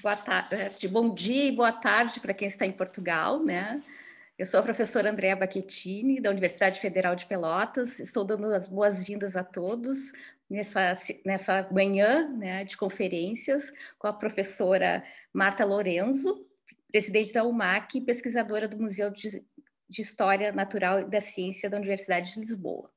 Boa tarde, bom dia e boa tarde para quem está em Portugal, né? Eu sou a professora Andrea Bacchettini, da Universidade Federal de Pelotas. Estou dando as boas-vindas a todos nessa manhã, né, de conferências com a professora Marta Lorenzo, presidente da UMAC e pesquisadora do Museu de História Natural e da Ciência da Universidade de Lisboa.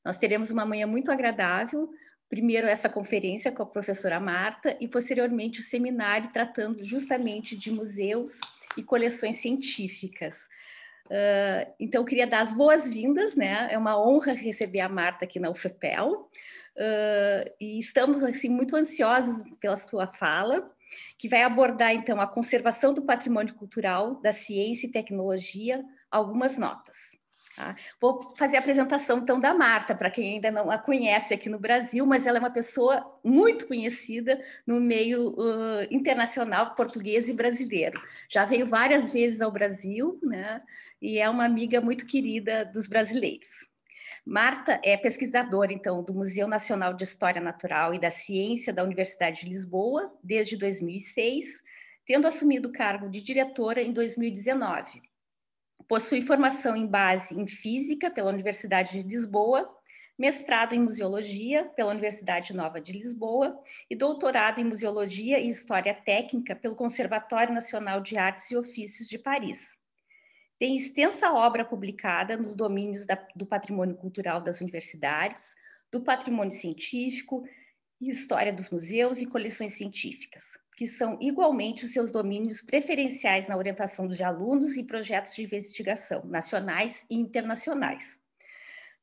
Nós teremos uma manhã muito agradável, primeiro essa conferência com a professora Marta e posteriormente o seminário tratando justamente de museus e coleções científicas. Então, eu queria dar as boas-vindas, né? É uma honra receber a Marta aqui na UFPEL. E estamos assim muito ansiosos pela sua fala, que vai abordar então a conservação do patrimônio cultural, da ciência e tecnologia, algumas notas. Tá? Vou fazer a apresentação, então, da Marta, para quem ainda não a conhece aqui no Brasil, mas ela é uma pessoa muito conhecida no meio internacional português e brasileiro. Já veio várias vezes ao Brasil, né? E é uma amiga muito querida dos brasileiros. Marta é pesquisadora, então, do Museu Nacional de História Natural e da Ciência da Universidade de Lisboa, desde 2006, tendo assumido o cargo de diretora em 2019. Possui formação em base em Física pela Universidade de Lisboa, mestrado em Museologia pela Universidade Nova de Lisboa e doutorado em Museologia e História Técnica pelo Conservatório Nacional de Artes e Ofícios de Paris. Tem extensa obra publicada nos domínios do patrimônio cultural das universidades, do patrimônio científico, história dos museus e coleções científicas, que são igualmente os seus domínios preferenciais na orientação dos alunos e projetos de investigação nacionais e internacionais.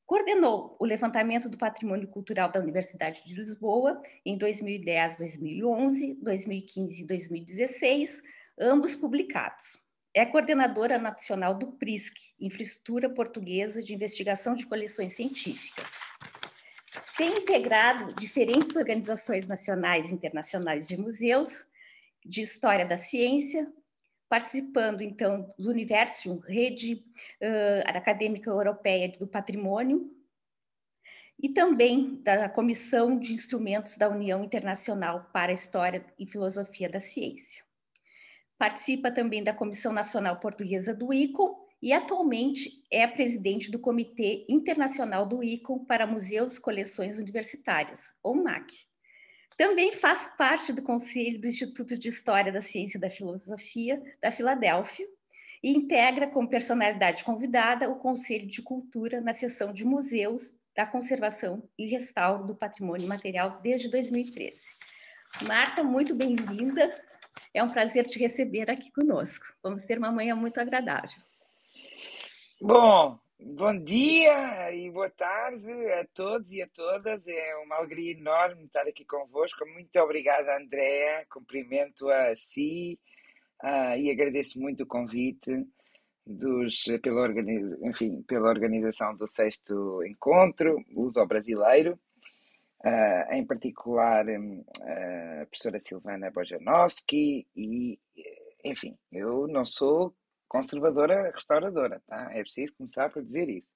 Coordenou o levantamento do patrimônio cultural da Universidade de Lisboa em 2010, 2011, 2015 e 2016, ambos publicados. É coordenadora nacional do PRISC, Infraestrutura Portuguesa de Investigação de Coleções Científicas. Tem integrado diferentes organizações nacionais e internacionais de museus, de história da ciência, participando, então, do Universum, rede acadêmica europeia do patrimônio, e também da Comissão de Instrumentos da União Internacional para a História e Filosofia da Ciência. Participa também da Comissão Nacional Portuguesa do ICOM e atualmente é presidente do Comitê Internacional do ICOM para Museus e Coleções Universitárias, ou MAC. Também faz parte do Conselho do Instituto de História da Ciência e da Filosofia da Filadélfia e integra como personalidade convidada o Conselho de Cultura na seção de Museus da Conservação e Restauro do Patrimônio Material desde 2013. Marta, muito bem-vinda. É um prazer te receber aqui conosco. Vamos ter uma manhã muito agradável. Bom dia e boa tarde a todos e a todas. É uma alegria enorme estar aqui convosco. Muito obrigada, Andréa. Cumprimento a si e agradeço muito o convite pela organização do 6º Encontro Luso-Brasileiro. Em particular a professora Silvana Bojanowski e, enfim, eu não sou conservadora restauradora, tá? É preciso começar por dizer isso.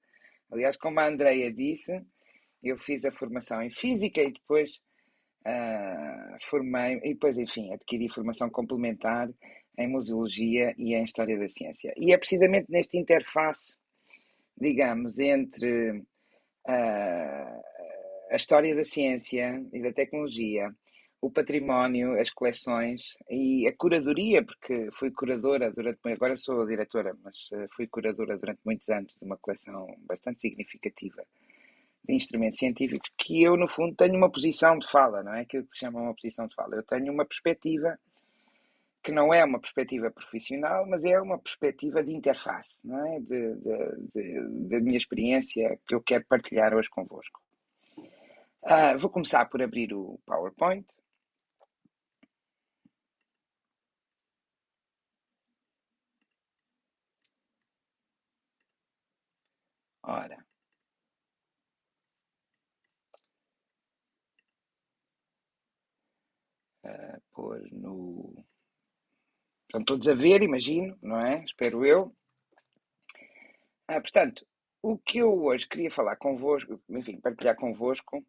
Aliás, como a Andreia disse, eu fiz a formação em Física e depois adquiri formação complementar em Museologia e em História da Ciência. E é precisamente neste interface, digamos, entre a história da ciência e da tecnologia, o património, as coleções e a curadoria, porque fui curadora agora sou diretora, mas fui curadora durante muitos anos de uma coleção bastante significativa de instrumentos científicos, que eu, no fundo, tenho uma posição de fala, não é aquilo que se chama uma posição de fala. Eu tenho uma perspectiva que não é uma perspectiva profissional, mas é uma perspectiva de interface, não é? Da minha experiência que eu quero partilhar hoje convosco. Vou começar por abrir o PowerPoint. Ora. Pôr no... Estão todos a ver, imagino, não é? Espero eu. Portanto, o que eu hoje queria falar convosco, enfim, partilhar convosco,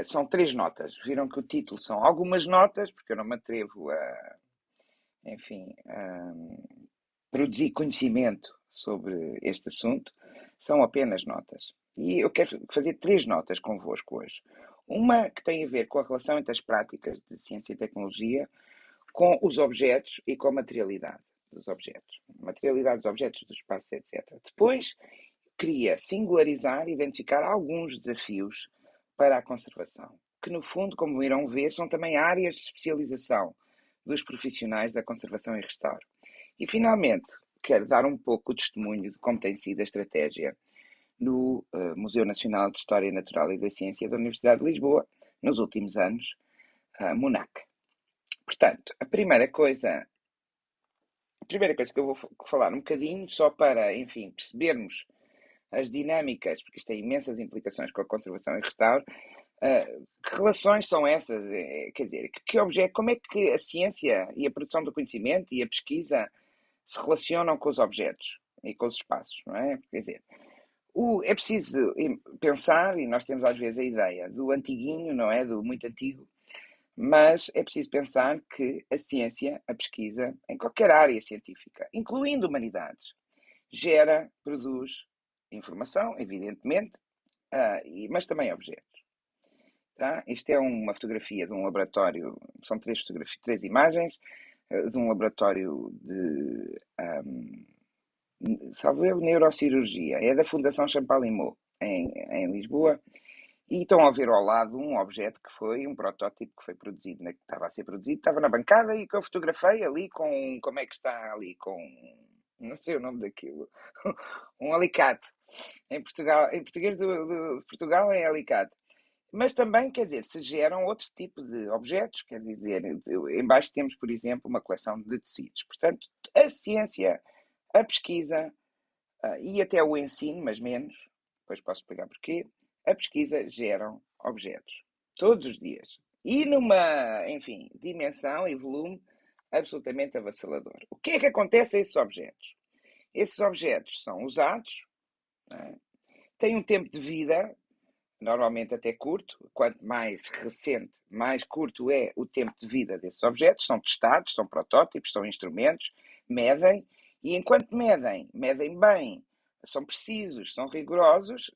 São 3 notas. Viram que o título são algumas notas, porque eu não me atrevo enfim, a produzir conhecimento sobre este assunto, são apenas notas. E eu quero fazer 3 notas convosco hoje. Uma que tem a ver com a relação entre as práticas de ciência e tecnologia com os objetos e com a materialidade dos objetos. Materialidade dos objetos, do espaço, etc. Depois, queria singularizar e identificar alguns desafios para a conservação, que no fundo, como irão ver, são também áreas de especialização dos profissionais da conservação e restauro. E finalmente, quero dar um pouco o testemunho de como tem sido a estratégia no Museu Nacional de História Natural e da Ciência da Universidade de Lisboa nos últimos anos, MUNAC. Portanto, a primeira coisa que eu vou falar um bocadinho, só para, enfim, percebermos as dinâmicas, porque isto tem imensas implicações com a conservação e restauro, que relações são essas? Quer dizer, que objeto, como é que a ciência e a produção do conhecimento e a pesquisa se relacionam com os objetos e com os espaços, não é? Quer dizer, é preciso pensar, e nós temos às vezes a ideia do antiguinho, não é? Do muito antigo, mas é preciso pensar que a ciência, a pesquisa, em qualquer área científica, incluindo humanidades, gera, produz informação, evidentemente, mas também objetos. Tá? Isto é uma fotografia de um laboratório, são 3 imagens, de um laboratório de, salvo eu, neurocirurgia. É da Fundação Champalimau, em Lisboa. E estão a ver ao lado um objeto que foi um protótipo que foi produzido, que estava a ser produzido, estava na bancada e que eu fotografei ali com, como é que está ali, com, não sei o nome daquilo, um alicate. Em Portugal, em português de Portugal é alicate. Mas também, quer dizer, se geram outro tipo de objetos, quer dizer, embaixo temos, por exemplo, uma coleção de tecidos. Portanto, a ciência, a pesquisa e até o ensino, mas menos, depois posso explicar porquê, a pesquisa geram objetos. Todos os dias. E numa, enfim, dimensão e volume absolutamente avassalador. O que é que acontece a esses objetos? Esses objetos são usados, não é? Têm um tempo de vida, normalmente até curto. Quanto mais recente, mais curto é o tempo de vida desses objetos. São testados, são protótipos, são instrumentos, medem, e enquanto medem bem, são precisos, são rigorosos,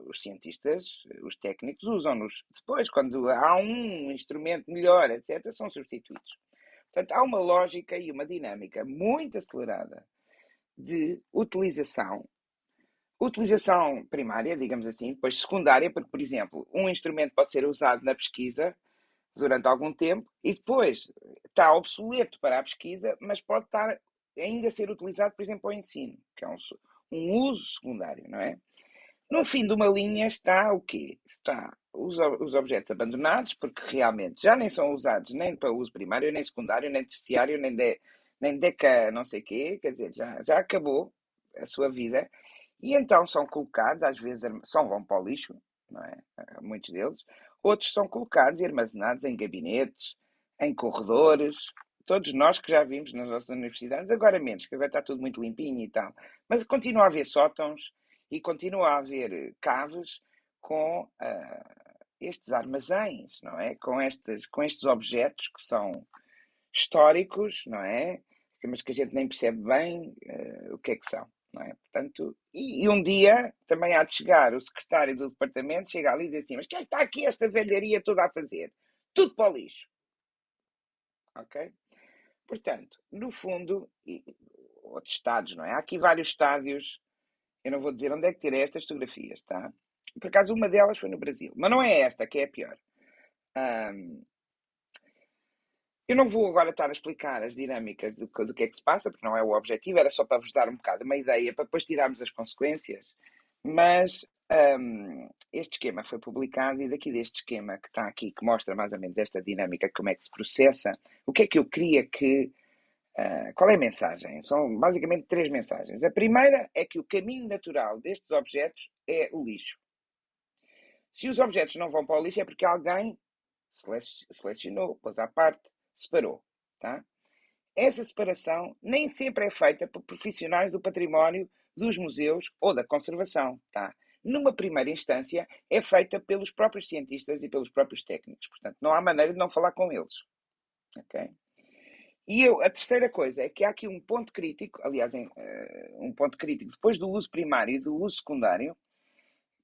os cientistas, os técnicos usam-nos. Depois, quando há um instrumento melhor, etc., são substituídos. Portanto, há uma lógica e uma dinâmica muito acelerada de utilização primária, digamos assim, depois secundária, porque, por exemplo, um instrumento pode ser usado na pesquisa durante algum tempo e depois está obsoleto para a pesquisa, mas pode estar ainda a ser utilizado, por exemplo, para o ensino, que é um uso secundário, não é? No fim de uma linha está o quê? Está os objetos abandonados, porque realmente já nem são usados nem para uso primário, nem secundário, nem terciário, nem deca não sei quê, quer dizer, já acabou a sua vida. E então são colocados, às vezes vão para o lixo, não é? Muitos deles. Outros são colocados e armazenados em gabinetes, em corredores. Todos nós que já vimos nas nossas universidades, agora menos, que agora está tudo muito limpinho e tal. Mas continua a haver sótãos e continua a haver caves com estes armazéns, não é? Com estes objetos que são históricos, não é? Mas que a gente nem percebe bem o que é que são. Não é? Portanto, e um dia também há de chegar o secretário do departamento, chega ali e diz assim, mas quem é que está aqui esta velharia toda a fazer? Tudo para o lixo. Ok? Portanto, no fundo, outros estados, não é? Há aqui vários estádios, eu não vou dizer onde é que tirei estas fotografias, tá? Por acaso uma delas foi no Brasil, mas não é esta que é a pior. Eu não vou agora estar a explicar as dinâmicas do que é que se passa, porque não é o objetivo, era só para vos dar um bocado uma ideia, para depois tirarmos as consequências. Mas este esquema foi publicado e daqui deste esquema que está aqui, que mostra mais ou menos esta dinâmica, como é que se processa, o que é que eu queria que... qual é a mensagem? São basicamente 3 mensagens. A primeira é que o caminho natural destes objetos é o lixo. Se os objetos não vão para o lixo é porque alguém selecionou, pôs à parte, separou. Tá? Essa separação nem sempre é feita por profissionais do património, dos museus ou da conservação. Tá? numa primeira instância, é feita pelos próprios cientistas e pelos próprios técnicos. Portanto, não há maneira de não falar com eles. Okay? E a terceira coisa é que há aqui um ponto crítico, aliás, um ponto crítico depois do uso primário e do uso secundário,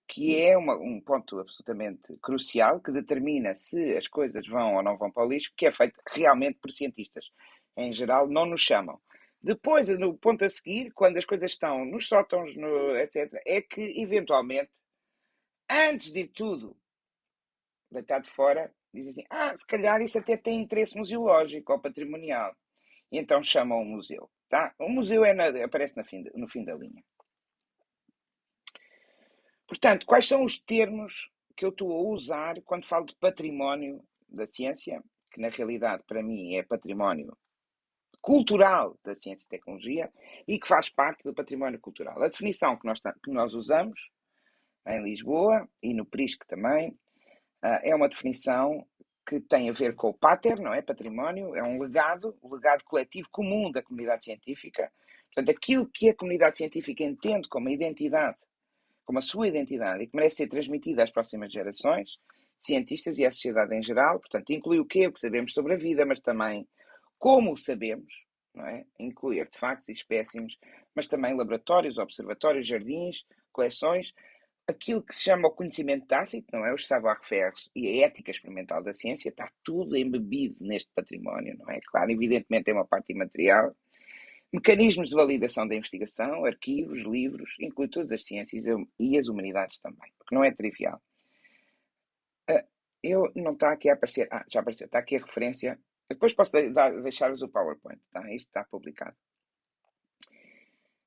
que é um ponto absolutamente crucial, que determina se as coisas vão ou não vão para o lixo, que é feito realmente por cientistas. Em geral, não nos chamam. Depois, no ponto a seguir, quando as coisas estão nos sótãos, etc., é que, eventualmente, antes de tudo deitado fora, dizem assim, se calhar isto até tem interesse museológico ou patrimonial. E então chamam o museu. Tá? O museu aparece no fim da linha. Portanto, quais são os termos que eu estou a usar quando falo de património da ciência, que na realidade para mim é património cultural da ciência e tecnologia e que faz parte do património cultural. A definição que nós usamos em Lisboa e no PRISC também é uma definição que tem a ver com o pater, não é? Património, é um legado, o legado coletivo comum da comunidade científica. Portanto, aquilo que a comunidade científica entende como a identidade, como a sua identidade e que merece ser transmitida às próximas gerações, cientistas e à sociedade em geral. Portanto, inclui o quê? O que sabemos sobre a vida, mas também como o sabemos, não é? Inclui artefactos e espécimes, mas também laboratórios, observatórios, jardins, coleções, aquilo que se chama o conhecimento tácito, não é? Os savoir-faire e a ética experimental da ciência, está tudo embebido neste património, não é? Claro, evidentemente tem uma parte imaterial, mecanismos de validação da investigação, arquivos, livros, inclui todas as ciências e as humanidades também, o que não é trivial. Não está aqui a aparecer. Já apareceu, está aqui a referência. Depois posso deixar-vos o PowerPoint, tá? Isto está publicado.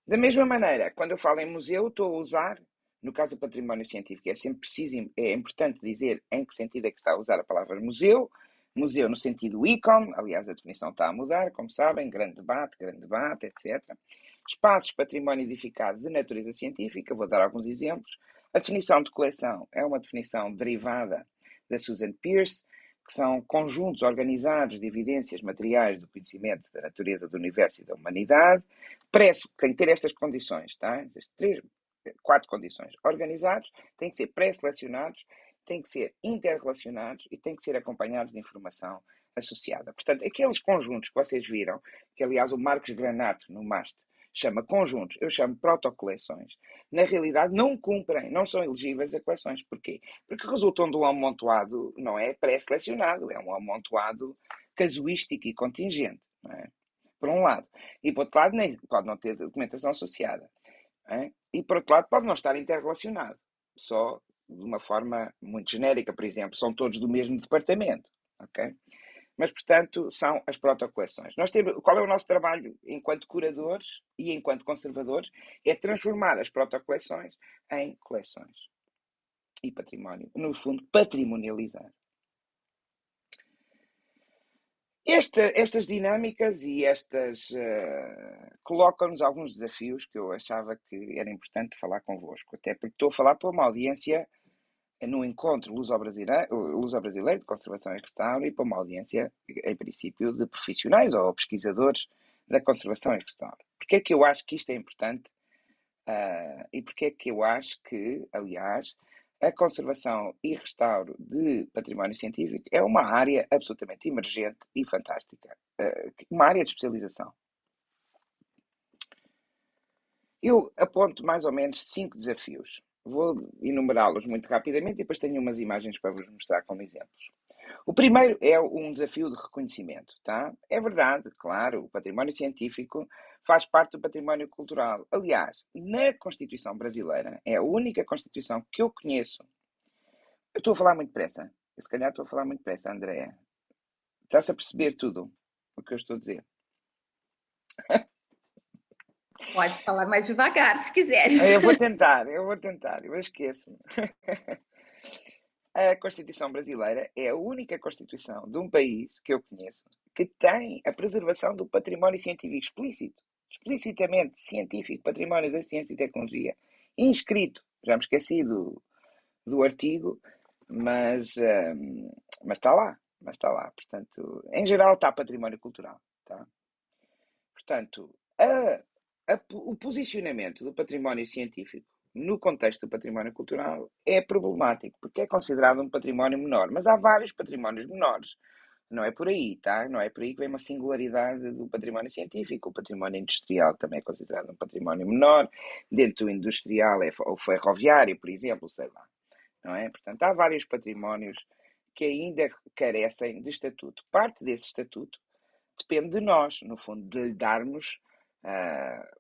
Da mesma maneira, quando eu falo em museu, estou a usar, no caso do património científico, é sempre preciso, é importante dizer em que sentido é que se está a usar a palavra museu. Museu no sentido ICOM, aliás, a definição está a mudar, como sabem, grande debate, etc. Espaços, património edificado de natureza científica, vou dar alguns exemplos. A definição de coleção é uma definição derivada da Susan Peirce, que são conjuntos organizados de evidências materiais do conhecimento da natureza do universo e da humanidade. Tem que ter estas condições, tá? 4 condições. Organizados, têm que ser pré-selecionados, têm que ser interrelacionados e têm que ser acompanhados de informação associada. Portanto, aqueles conjuntos que vocês viram, que aliás o Marcos Granato no MAST chama conjuntos, eu chamo protocoleções, na realidade não cumprem, não são elegíveis a coleções. Porquê? Porque resultam de um amontoado, não é pré-selecionado, é um amontoado casuístico e contingente, não é? Por um lado. E por outro lado, pode não ter documentação associada. É? E por outro lado, pode não estar interrelacionado, só de uma forma muito genérica, por exemplo, são todos do mesmo departamento. Okay? Mas, portanto, são as protocoleções. Qual é o nosso trabalho enquanto curadores e enquanto conservadores? É transformar as protocoleções em coleções e património. No fundo, patrimonializar. Estas dinâmicas e colocam-nos alguns desafios que eu achava que era importante falar convosco, até porque estou a falar para uma audiência no encontro luso-brasileiro de conservação e restauro e para uma audiência, em princípio, de profissionais ou pesquisadores da conservação e restauro. Porquê é que eu acho que isto é importante e porquê é que eu acho que, aliás, a conservação e restauro de património científico é uma área absolutamente emergente e fantástica. Uma área de especialização. Eu aponto mais ou menos 5 desafios. Vou enumerá-los muito rapidamente e depois tenho umas imagens para vos mostrar como exemplos. O primeiro é um desafio de reconhecimento, tá? É verdade, claro, o património científico faz parte do património cultural. Aliás, na Constituição brasileira, é a única Constituição que eu conheço. Eu estou a falar muito depressa. Se calhar estou a falar muito depressa, Andréa. Estás a perceber tudo o que eu estou a dizer? Pode falar mais devagar, se quiseres. Eu vou tentar, eu esqueço-me. A Constituição brasileira é a única Constituição de um país que eu conheço que tem a preservação do património científico explícito, explicitamente científico, património da ciência e tecnologia, inscrito. Já me esqueci do artigo, mas está lá. Portanto, em geral está património cultural. Tá? Portanto, o posicionamento do património científico no contexto do património cultural, é problemático, porque é considerado um património menor. Mas há vários patrimónios menores. Não é por aí, tá? Não é por aí que vem uma singularidade do património científico. O património industrial também é considerado um património menor. Dentro do industrial é o ferroviário, por exemplo, sei lá. Não é? Portanto, há vários patrimónios que ainda carecem de estatuto. Parte desse estatuto depende de nós, no fundo, de lhe darmos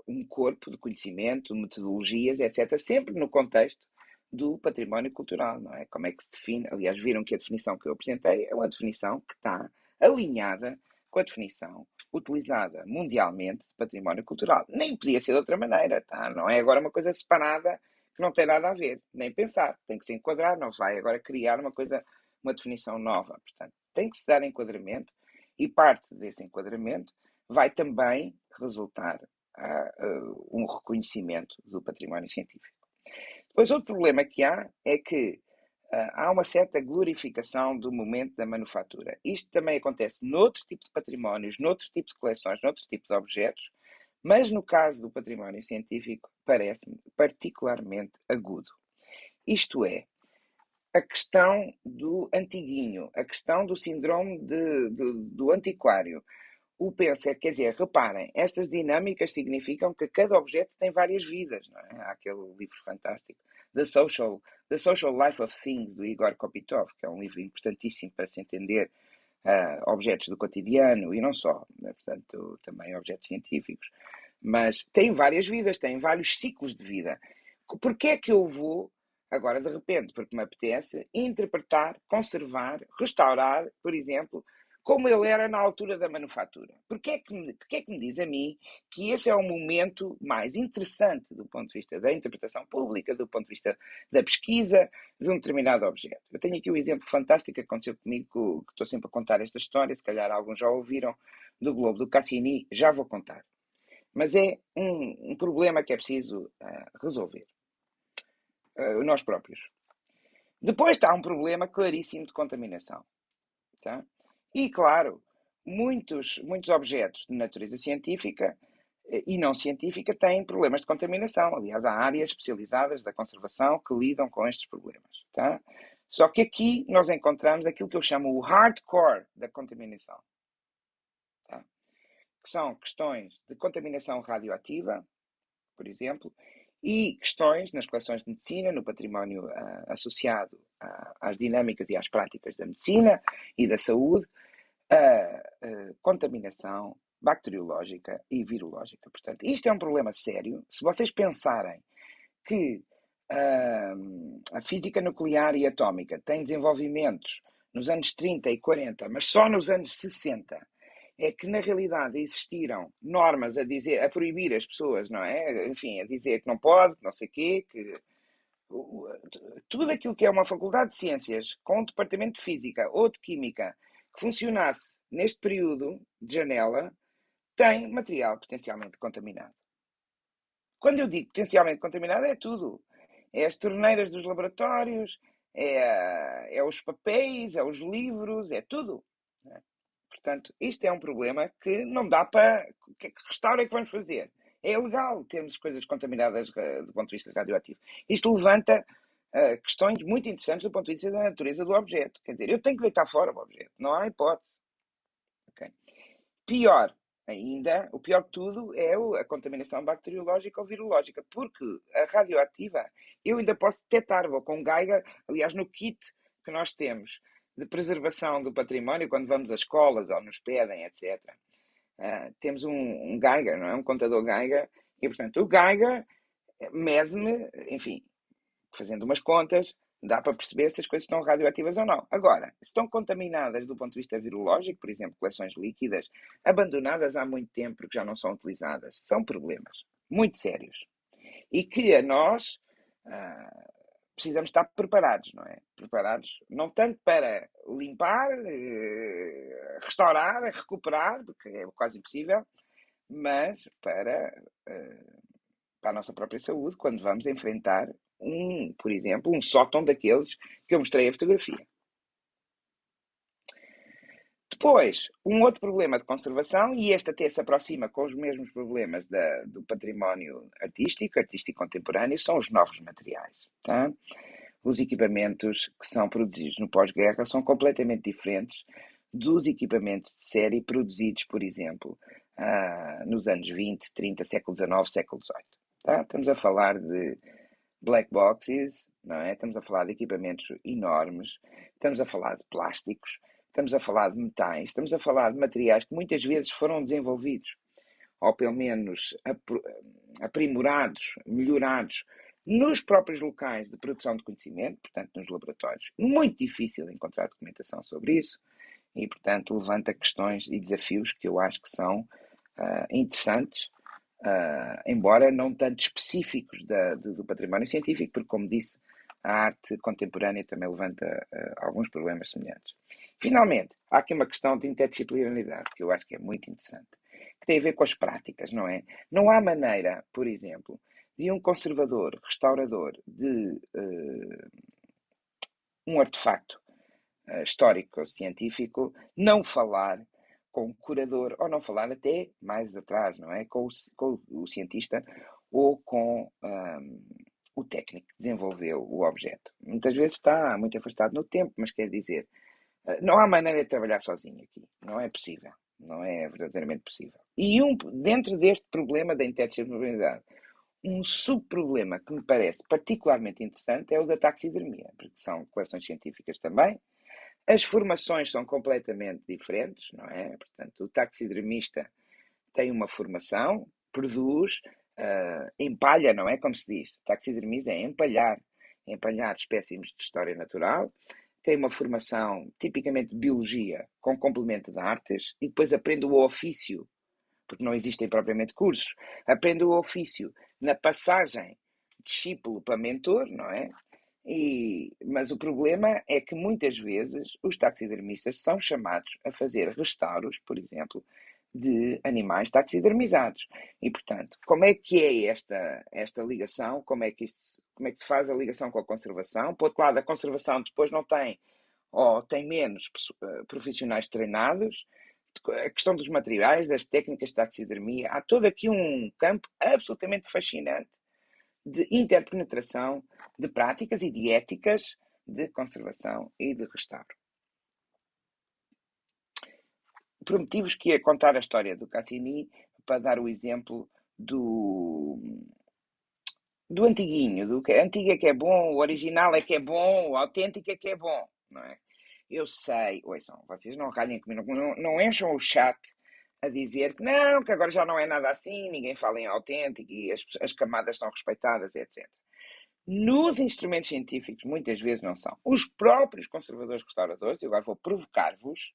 um corpo de conhecimento, metodologias, etc., sempre no contexto do património cultural, não é? Como é que se define? Aliás, viram que a definição que eu apresentei é uma definição que está alinhada com a definição utilizada mundialmente de património cultural. Nem podia ser de outra maneira, tá? Não é agora uma coisa separada que não tem nada a ver, nem pensar. Tem que se enquadrar, não vai agora criar uma coisa, uma definição nova. Portanto, tem que se dar enquadramento e parte desse enquadramento vai também resultar um reconhecimento do património científico. Depois, outro problema que há é que há uma certa glorificação do momento da manufatura. Isto também acontece noutro tipo de patrimónios, noutro tipo de coleções, noutro tipo de objetos, mas no caso do património científico parece-me particularmente agudo. Isto é, a questão do antiguinho, a questão do síndrome do antiquário. O pensa, quer dizer, reparem, estas dinâmicas significam que cada objeto tem várias vidas, não é? Há aquele livro fantástico, The Social Life of Things, do Igor Kopitov, que é um livro importantíssimo para se entender objetos do cotidiano e não só, né? Portanto, também objetos científicos. Mas tem várias vidas, tem vários ciclos de vida. Porquê é que eu vou, agora de repente, porque me apetece, interpretar, conservar, restaurar, por exemplo, como ele era na altura da manufatura? Porquê é que me diz a mim que esse é o momento mais interessante do ponto de vista da interpretação pública, do ponto de vista da pesquisa de um determinado objeto? Eu tenho aqui um exemplo fantástico que aconteceu comigo, que estou sempre a contar esta história, se calhar alguns já ouviram, do Globo do Cassini, já vou contar. Mas é um problema que é preciso resolver. Nós próprios. Depois está um problema claríssimo de contaminação. Tá? E, claro, muitos objetos de natureza científica e não científica têm problemas de contaminação. Aliás, há áreas especializadas da conservação que lidam com estes problemas. Tá? Só que aqui nós encontramos aquilo que eu chamo o hardcore da contaminação. Tá? Que são questões de contaminação radioativa, por exemplo, e questões nas coleções de medicina, no património associado às dinâmicas e às práticas da medicina e da saúde, a contaminação bacteriológica e virológica. Portanto, isto é um problema sério. Se vocês pensarem que a física nuclear e atómica tem desenvolvimentos nos anos 30 e 40, mas só nos anos 60 é que na realidade existiram normas a proibir as pessoas, não é? Enfim, a dizer que não pode, que não sei quê, que tudo aquilo que é uma faculdade de ciências com um departamento de física ou de química que funcionasse neste período de janela tem material potencialmente contaminado. Quando eu digo potencialmente contaminado, é tudo. É as torneiras dos laboratórios, é os papéis, é os livros, é tudo. Portanto, isto é um problema que não dá para... Que restauro é que vamos fazer? É ilegal termos coisas contaminadas do ponto de vista radioativo. Isto levanta questões muito interessantes do ponto de vista da natureza do objeto. Quer dizer, eu tenho que deitar fora o objeto. Não há hipótese. Okay? Pior ainda, o pior de tudo é a contaminação bacteriológica ou virológica, porque a radioativa eu ainda posso detectar, vou com Geiger, aliás, no kit que nós temos de preservação do património, quando vamos às escolas ou nos pedem, etc. Temos um Geiger, não é? Um contador Geiger, e portanto o Geiger mede-me, enfim, fazendo umas contas, dá para perceber se as coisas estão radioativas ou não. Agora, se estão contaminadas do ponto de vista virológico, por exemplo, coleções líquidas, abandonadas há muito tempo porque já não são utilizadas, são problemas muito sérios. E que a nós precisamos estar preparados, não é? Preparados não tanto para limpar, restaurar, recuperar, porque é quase impossível, mas para a nossa própria saúde, quando vamos enfrentar por exemplo, um sótão daqueles que eu mostrei a fotografia. Depois, um outro problema de conservação, e este até se aproxima com os mesmos problemas do património artístico contemporâneo, são os novos materiais. Tá? Os equipamentos que são produzidos no pós-guerra são completamente diferentes dos equipamentos de série produzidos, por exemplo, nos anos 20, 30, século XIX, século XVIII. Tá? Estamos a falar de black boxes, não é? Estamos a falar de equipamentos enormes, estamos a falar de plásticos, estamos a falar de metais, estamos a falar de materiais que muitas vezes foram desenvolvidos, ou pelo menos aprimorados, melhorados, nos próprios locais de produção de conhecimento, portanto, nos laboratórios. Muito difícil encontrar documentação sobre isso e, portanto, levanta questões e desafios que eu acho que são interessantes, embora não tanto específicos do património científico, porque, como disse, a arte contemporânea também levanta alguns problemas semelhantes. Finalmente, há aqui uma questão de interdisciplinaridade, que eu acho que é muito interessante, que tem a ver com as práticas, não é? Não há maneira, por exemplo, de um conservador, restaurador de um artefacto histórico ou científico não falar com o curador, ou não falar até mais atrás, não é? Com o cientista ou com o técnico que desenvolveu o objeto. Muitas vezes está muito afastado no tempo, mas quer dizer, não há maneira de trabalhar sozinho aqui. Não é possível. Não é verdadeiramente possível. E dentro deste problema da interdisciplinaridade, um subproblema que me parece particularmente interessante é o da taxidermia, porque são coleções científicas também. As formações são completamente diferentes, não é? Portanto, o taxidermista tem uma formação, produz, empalha, não é? Como se diz, taxidermia é empalhar espécimes de história natural, tem uma formação tipicamente de biologia com complemento de artes e depois aprende o ofício, porque não existem propriamente cursos, aprende o ofício na passagem discípulo para mentor, não é? Mas o problema é que muitas vezes os taxidermistas são chamados a fazer restauros, por exemplo, de animais taxidermizados. E, portanto, como é que é esta ligação? Como é que se faz a ligação com a conservação? Por outro lado, a conservação depois não tem, ou tem menos profissionais treinados. A questão dos materiais, das técnicas de taxidermia, há todo aqui um campo absolutamente fascinante de interpenetração de práticas e de éticas de conservação e de restauro. Prometi-vos que ia contar a história do Cassini para dar o exemplo do antiguinho, do que antigo é que é bom, o original é que é bom, o autêntico é que é bom, não é? Eu sei, ouçam, vocês não ralhem comigo, não encham o chat a dizer que agora já não é nada assim, ninguém fala em autêntico e as camadas são respeitadas, etc. Nos instrumentos científicos, muitas vezes não são. Os próprios conservadores restauradores, e agora vou provocar-vos,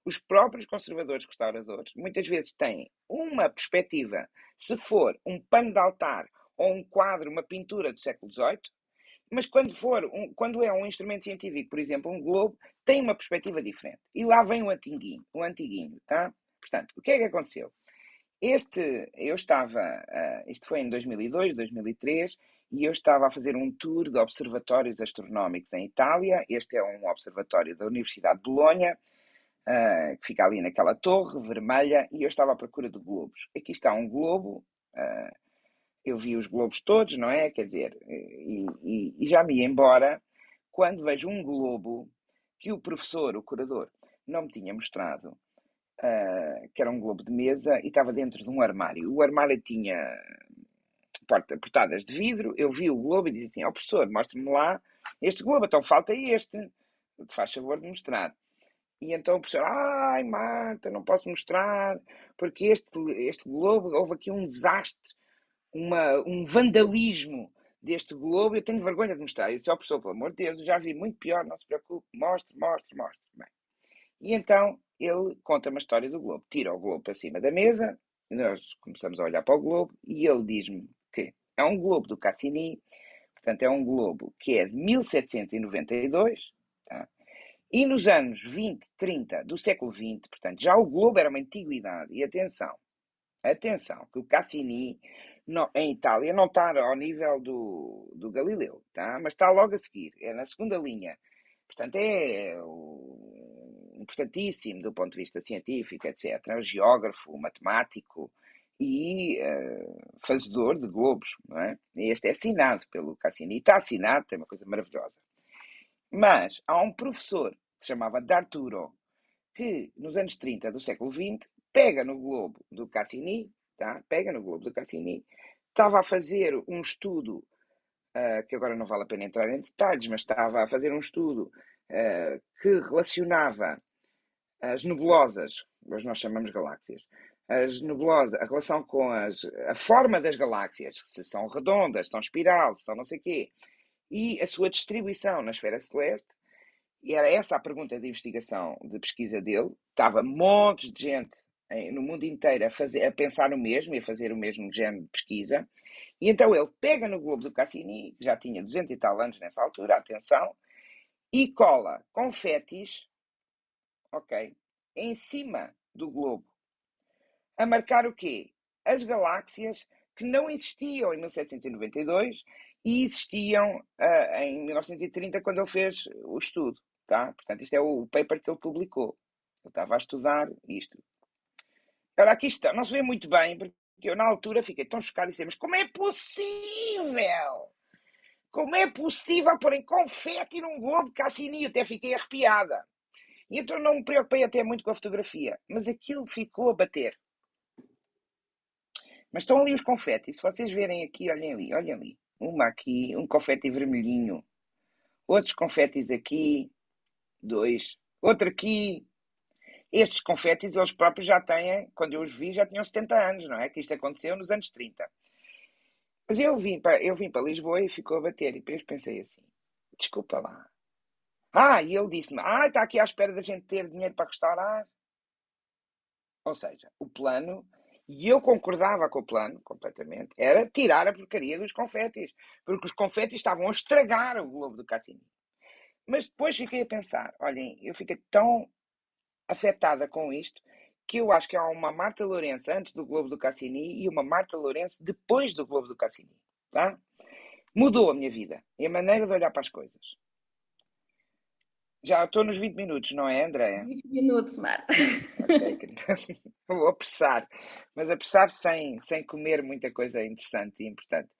os próprios conservadores restauradores, muitas vezes têm uma perspectiva, se for um pano de altar ou um quadro, uma pintura do século XVIII, mas quando é um instrumento científico, por exemplo, um globo, tem uma perspectiva diferente. E lá vem o antiguinho, tá? Portanto, o que é que aconteceu? Isto foi em 2002, 2003, e eu estava a fazer um tour de observatórios astronómicos em Itália. Este é um observatório da Universidade de Bolonha, que fica ali naquela torre vermelha, e eu estava à procura de globos. Aqui está um globo, eu vi os globos todos, não é? Quer dizer, e já me ia embora quando vejo um globo que o professor, o curador, não me tinha mostrado, que era um globo de mesa e estava dentro de um armário. O armário tinha portadas de vidro. Eu vi o globo e disse assim: professor, mostre-me lá este globo, então falta este, faz favor de mostrar. E então o professor: ai Marta, não posso mostrar, porque este globo, houve aqui um desastre, um vandalismo deste globo, eu tenho vergonha de mostrar. Eu disse: professor, pelo amor de Deus, eu já vi muito pior, não se preocupe, mostre. Bem. E então ele conta uma história do globo, tira o globo para cima da mesa, nós começamos a olhar para o globo e ele diz-me que é um globo do Cassini, portanto é um globo que é de 1792, tá? E nos anos 20, 30 do século XX, portanto já o globo era uma antiguidade. E atenção, que o Cassini em Itália não está ao nível do Galileu, tá? Mas está logo a seguir, é na segunda linha. Portanto, é importantíssimo do ponto de vista científico, etc., geógrafo, matemático e fazedor de globos, não é? Este é assinado pelo Cassini, está assinado, tem uma coisa maravilhosa. Mas há um professor que se chamava D'Arturo, que nos anos 30 do século XX pega no globo do Cassini, tá? Pega no globo do Cassini, estava a fazer um estudo, que agora não vale a pena entrar em detalhes, mas estava a fazer um estudo que relacionava as nebulosas, hoje nós chamamos galáxias, as nebulosas, a relação com a forma das galáxias, se são redondas, se são espiral, se são não sei o quê, e a sua distribuição na esfera celeste. E era essa a pergunta de investigação, de pesquisa dele. Estava montes de gente no mundo inteiro a pensar o mesmo e a fazer o mesmo género de pesquisa. E então ele pega no globo do Cassini, que já tinha 200 e tal anos nessa altura, atenção, e cola confetis, ok, em cima do globo. A marcar o quê? As galáxias que não existiam em 1792 e existiam em 1930, quando ele fez o estudo. Tá? Portanto, isto é o paper que ele publicou. Eu estava a estudar isto. Agora, aqui está. Não se vê muito bem, porque eu, na altura, fiquei tão chocado e disse, mas como é possível? Como é possível porem confete num globo Cassini? Eu até fiquei arrepiada. E então não me preocupei até muito com a fotografia. Mas aquilo ficou a bater. Mas estão ali os confetes. Se vocês verem aqui, olhem ali, olhem ali. Uma aqui, um confete vermelhinho. Outros confetes aqui. 2. Outro aqui. Estes confetes, eles próprios já têm, quando eu os vi, já tinham 70 anos, não é? Que isto aconteceu nos anos 30. Mas eu vim para Lisboa e ficou a bater. E depois pensei assim, desculpa lá. E ele disse-me, está aqui à espera da gente ter dinheiro para restaurar. Ou seja, o plano, e eu concordava com o plano, completamente, era tirar a porcaria dos confetes. Porque os confetes estavam a estragar o globo do Cassini. Mas depois fiquei a pensar, olhem, eu fiquei tão afetada com isto, que eu acho que há uma Marta Lourenço antes do Globo do Cassini e uma Marta Lourenço depois do Globo do Cassini. Tá? Mudou a minha vida e a maneira de olhar para as coisas. Já estou nos 20 minutos, não é, Andréia? 20 minutos, Marta. Ok, querida. Vou apressar, mas apressar sem comer muita coisa interessante e importante.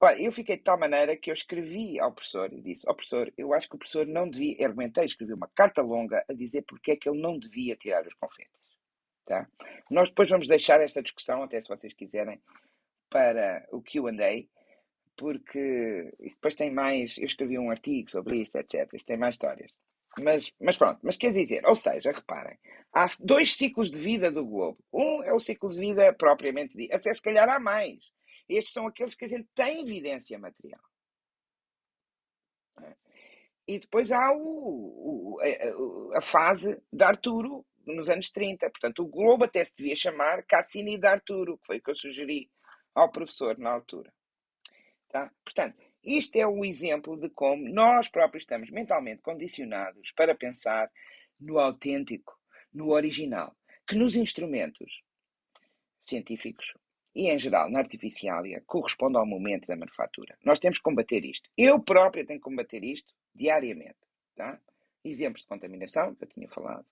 Olha, eu fiquei de tal maneira que eu escrevi ao professor e disse, professor, eu acho que o professor não devia, argumentei, escrevi uma carta longa a dizer porque é que ele não devia tirar os confetes. Tá? Nós depois vamos deixar esta discussão, até se vocês quiserem, para o Q&A, porque isto depois tem mais, eu escrevi um artigo sobre isto, etc. Isto tem mais histórias. Mas pronto, mas quer dizer, ou seja, reparem, há 2 ciclos de vida do globo. Um é o ciclo de vida propriamente dito, até se calhar há mais. Estes são aqueles que a gente tem evidência material. E depois há a fase de Arturo, nos anos 30. Portanto, o globo até se devia chamar Cassini de Arturo, que foi o que eu sugeri ao professor na altura. Tá? Portanto, isto é um exemplo de como nós próprios estamos mentalmente condicionados para pensar no autêntico, no original, que nos instrumentos científicos e, em geral, na artificiália, corresponde ao momento da manufatura. Nós temos que combater isto. Eu próprio tenho que combater isto diariamente. Tá? Exemplos de contaminação, que eu tinha falado.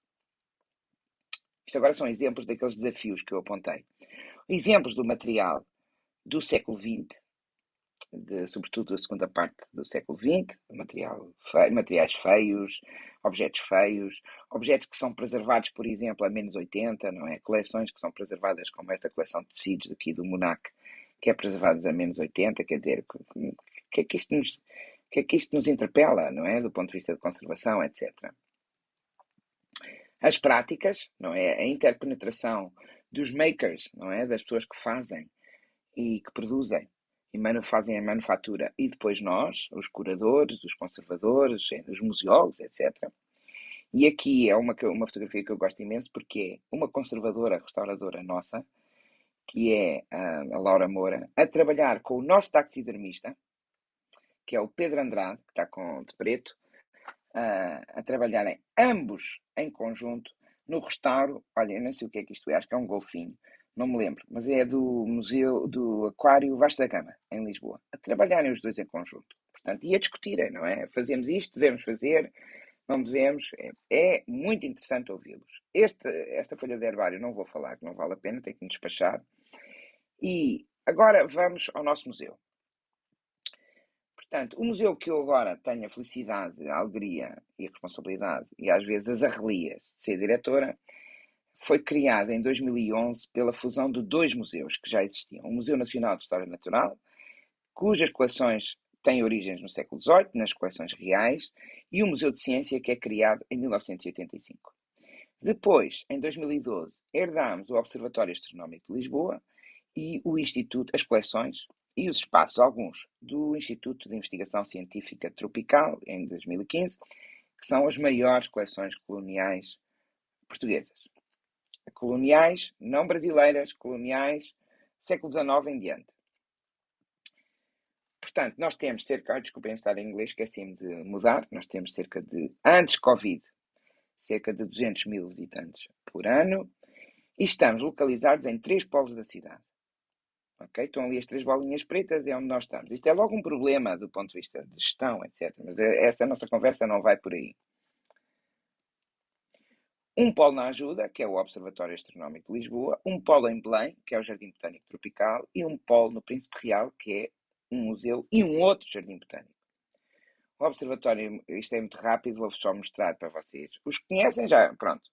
Isto agora são exemplos daqueles desafios que eu apontei. Exemplos do material do século XX, sobretudo da segunda parte do século XX, materiais feios, objetos que são preservados, por exemplo, a -80, não é? Coleções que são preservadas, como esta coleção de tecidos aqui do Monac, que é preservada a -80, quer dizer, que é que isto nos interpela, não é? Do ponto de vista de conservação, etc. As práticas, não é? A interpenetração dos makers, não é? Das pessoas que fazem e que produzem e fazem a manufatura, e depois nós, os curadores, os conservadores, os museólogos, etc. E aqui é uma fotografia que eu gosto imenso, porque é uma conservadora, restauradora nossa, que é a Laura Moura, a trabalhar com o nosso taxidermista, que é o Pedro Andrade, que está de preto, a trabalharem ambos em conjunto no restauro. Olha, eu não sei o que é que isto é, acho que é um golfinho, não me lembro, mas é do Museu do Aquário Vasco da Gama, em Lisboa, a trabalharem os dois em conjunto, portanto, e a discutirem, não é? Fazemos isto, devemos fazer, não devemos. É muito interessante ouvi-los. Esta folha de herbário não vou falar, que não vale a pena, tenho que me despachar. E agora vamos ao nosso museu. Portanto, o museu que eu agora tenho a felicidade, a alegria e a responsabilidade, e às vezes as arrelias de ser diretora, foi criado em 2011 pela fusão de dois museus que já existiam. O Museu Nacional de História Natural, cujas coleções têm origens no século XVIII, nas coleções reais, e o Museu de Ciência, que é criado em 1985. Depois, em 2012, herdámos o Observatório Astronómico de Lisboa e o Instituto, as coleções e os espaços, alguns, do Instituto de Investigação Científica Tropical, em 2015, que são as maiores coleções coloniais portuguesas. Coloniais, não brasileiras, coloniais, século XIX em diante. Portanto, nós temos cerca, desculpem estar em inglês, esqueci-me de mudar, nós temos cerca de, antes Covid, cerca de 200 mil visitantes por ano, e estamos localizados em 3 polos da cidade. Okay? Estão ali as 3 bolinhas pretas, é onde nós estamos. Isto é logo um problema do ponto de vista de gestão, etc. Mas esta nossa conversa não vai por aí. Um polo na ajuda, que é o Observatório Astronómico de Lisboa, um polo em Belém, que é o Jardim Botânico Tropical, e um polo no Príncipe Real, que é um museu e um outro jardim botânico. O observatório, isto é muito rápido, vou só mostrar para vocês. Os que conhecem já, pronto,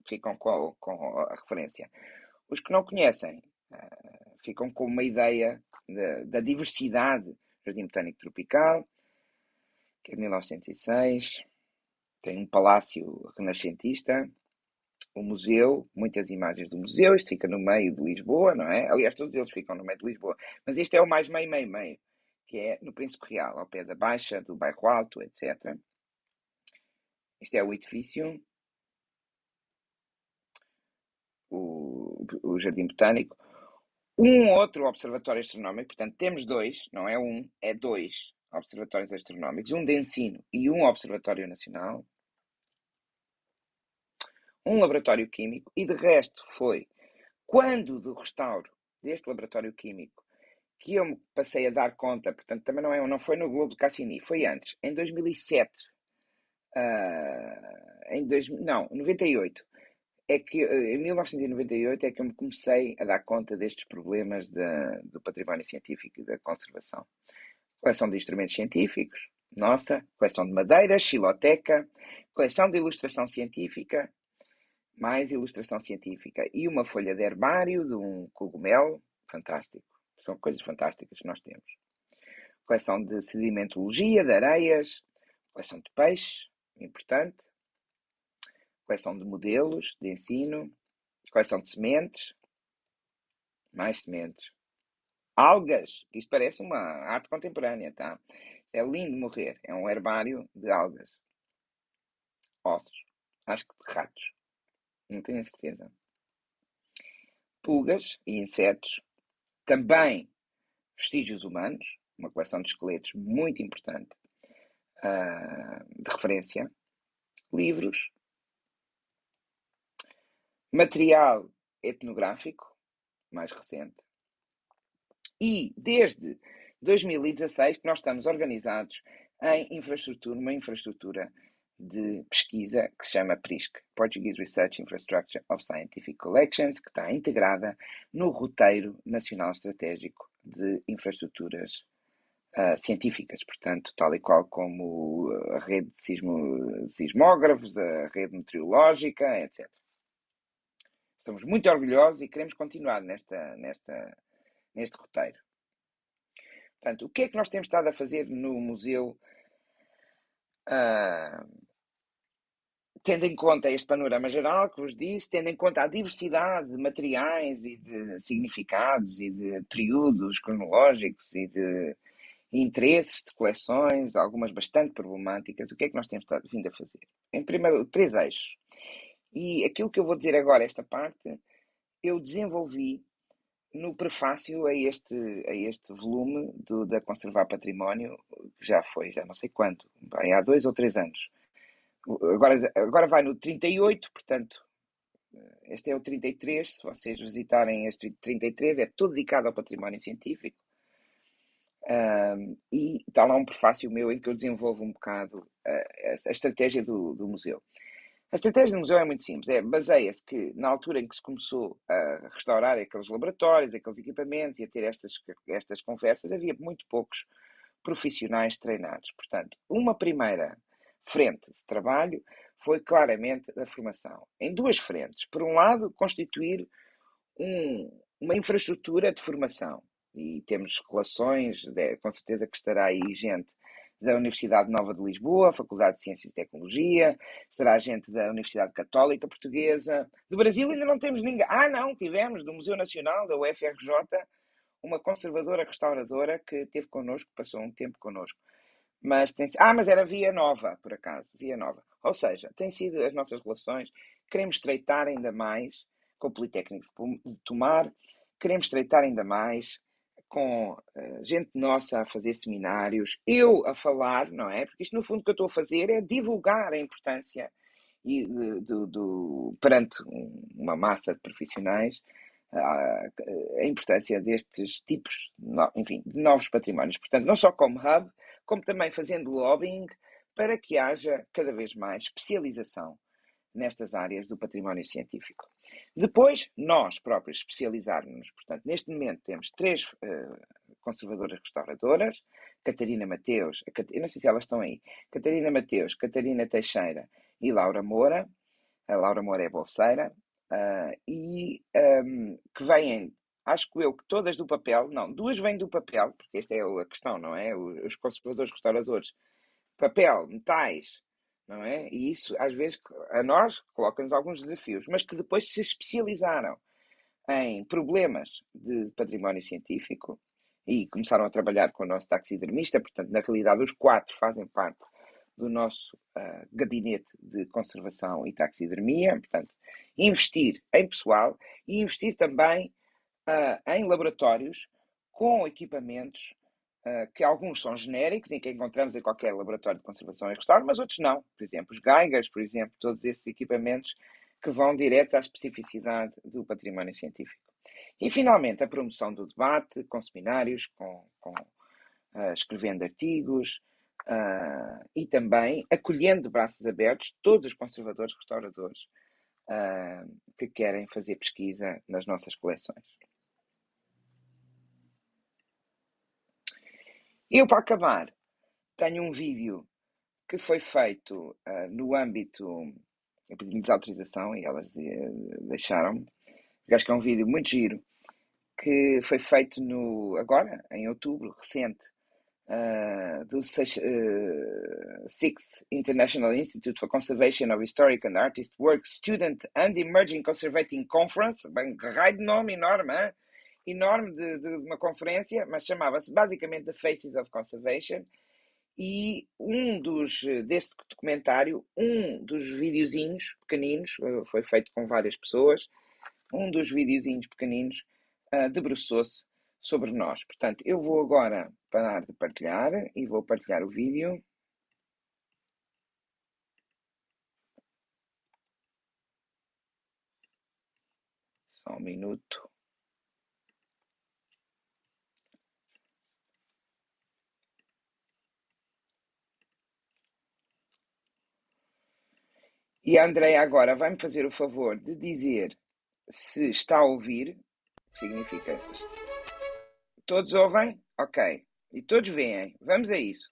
ficam com a referência. Os que não conhecem, ficam com uma ideia da diversidade do Jardim Botânico Tropical, que é de 1906, tem um palácio renascentista, o museu, muitas imagens do museu, isto fica no meio de Lisboa, não é? Aliás, todos eles ficam no meio de Lisboa, mas este é o mais meio, que é no Príncipe Real, ao pé da Baixa, do Bairro Alto, etc. Este é o edifício, o Jardim Botânico. Um outro observatório astronómico, portanto, temos 2, não é um, é 2 observatórios astronómicos, um de ensino e um observatório nacional, um laboratório químico, e de resto foi quando do restauro deste laboratório químico que eu me passei a dar conta, portanto, também não foi no Globo de Cassini, foi antes, em 2007, não, 98, é que em 1998 é que eu me comecei a dar conta destes problemas do património científico e da conservação. Coleção de instrumentos científicos, nossa, coleção de madeiras, xiloteca, coleção de ilustração científica, mais ilustração científica e uma folha de herbário de um cogumelo, fantástico. São coisas fantásticas que nós temos. Coleção de sedimentologia, de areias, coleção de peixes, importante. Coleção de modelos de ensino, coleção de sementes, mais sementes. Algas, isto parece uma arte contemporânea, tá? É lindo morrer, é um herbário de algas. Ossos, acho que de ratos, não tenho a certeza. Pulgas e insetos, também vestígios humanos, uma coleção de esqueletos muito importante, de referência, livros, material etnográfico, mais recente, e desde 2016 que nós estamos organizados em uma infraestrutura de pesquisa que se chama PRISC, Portuguese Research Infrastructure of Scientific Collections, que está integrada no roteiro nacional estratégico de infraestruturas científicas, portanto, tal e qual como a rede de sismógrafos, a rede meteorológica, etc. Estamos muito orgulhosos e queremos continuar neste roteiro. Portanto, o que é que nós temos estado a fazer no museu, tendo em conta este panorama geral que vos disse, tendo em conta a diversidade de materiais e de significados e de períodos cronológicos e de interesses de coleções, algumas bastante problemáticas, o que é que nós temos vindo a fazer? Em primeiro, 3 eixos. E aquilo que eu vou dizer agora, esta parte, eu desenvolvi no prefácio a este volume da Conservar Património, que já não sei quanto, há 2 ou 3 anos. Agora vai no 38, portanto, este é o 33, se vocês visitarem este 33, é todo dedicado ao património científico. E está lá um prefácio meu em que eu desenvolvo um bocado a estratégia do museu. A estratégia do museu é muito simples, baseia-se que na altura em que se começou a restaurar aqueles laboratórios, aqueles equipamentos e a ter estas conversas, havia muito poucos profissionais treinados. Portanto, uma primeira frente de trabalho foi claramente a formação, em duas frentes. Por um lado, constituir uma infraestrutura de formação, e temos relações, com certeza que estará aí gente da Universidade Nova de Lisboa, Faculdade de Ciências e Tecnologia, estará gente da Universidade Católica Portuguesa. Do Brasil ainda não temos ninguém. Não, tivemos do Museu Nacional, da UFRJ, uma conservadora restauradora que esteve connosco, passou um tempo connosco. Mas mas era Via Nova, por acaso, Via Nova. Ou seja, têm sido as nossas relações, queremos estreitar ainda mais com o Politécnico de Tomar, queremos estreitar ainda mais com gente nossa a fazer seminários, eu a falar, não é? Porque isto, no fundo, o que eu estou a fazer é divulgar a importância perante uma massa de profissionais, a importância destes tipos, enfim, de novos patrimónios. Portanto, não só como hub, como também fazendo lobbying para que haja cada vez mais especialização nestas áreas do património científico. Depois, nós próprios especializarmos-nos. Portanto, neste momento temos 3 conservadoras restauradoras, Catarina Mateus, eu não sei se elas estão aí, Catarina Mateus, Catarina Teixeira e Laura Moura. A Laura Moura é bolseira, que vêm, acho que todas do papel, não, 2 vêm do papel, porque esta é a questão, não é? Os conservadores restauradores, papel, metais, não é? E isso, às vezes, a nós coloca-nos alguns desafios, mas que depois se especializaram em problemas de património científico e começaram a trabalhar com o nosso taxidermista. Portanto, na realidade, os 4 fazem parte do nosso gabinete de conservação e taxidermia. Portanto, investir em pessoal e investir também em laboratórios com equipamentos que alguns são genéricos e que encontramos em qualquer laboratório de conservação e restauro, mas outros não. Por exemplo, os Geigers, por exemplo, todos esses equipamentos que vão direto à especificidade do património científico. E, finalmente, a promoção do debate, com seminários, escrevendo artigos e também acolhendo de braços abertos todos os conservadores restauradores que querem fazer pesquisa nas nossas coleções. Eu, para acabar, tenho um vídeo que foi feito no âmbito... Eu pedi-lhes autorização e elas deixaram-me. Acho que é um vídeo muito giro, que foi feito agora, em outubro, recente, do 6th International Institute for Conservation of Historic and Artist Works Student and Emerging Conservating Conference. Bem, raio de nome enorme, hein? Enorme de uma conferência, mas chamava-se basicamente The Faces of Conservation. E desse documentário, dos videozinhos pequeninos, foi feito com várias pessoas, dos videozinhos pequeninos debruçou-se sobre nós. Portanto, eu vou agora parar de partilhar e vou partilhar o vídeo. Só um minuto. E a Andrea agora vai-me fazer o favor de dizer se está a ouvir, o que significa... Todos ouvem? Ok. E todos veem. Vamos a isso.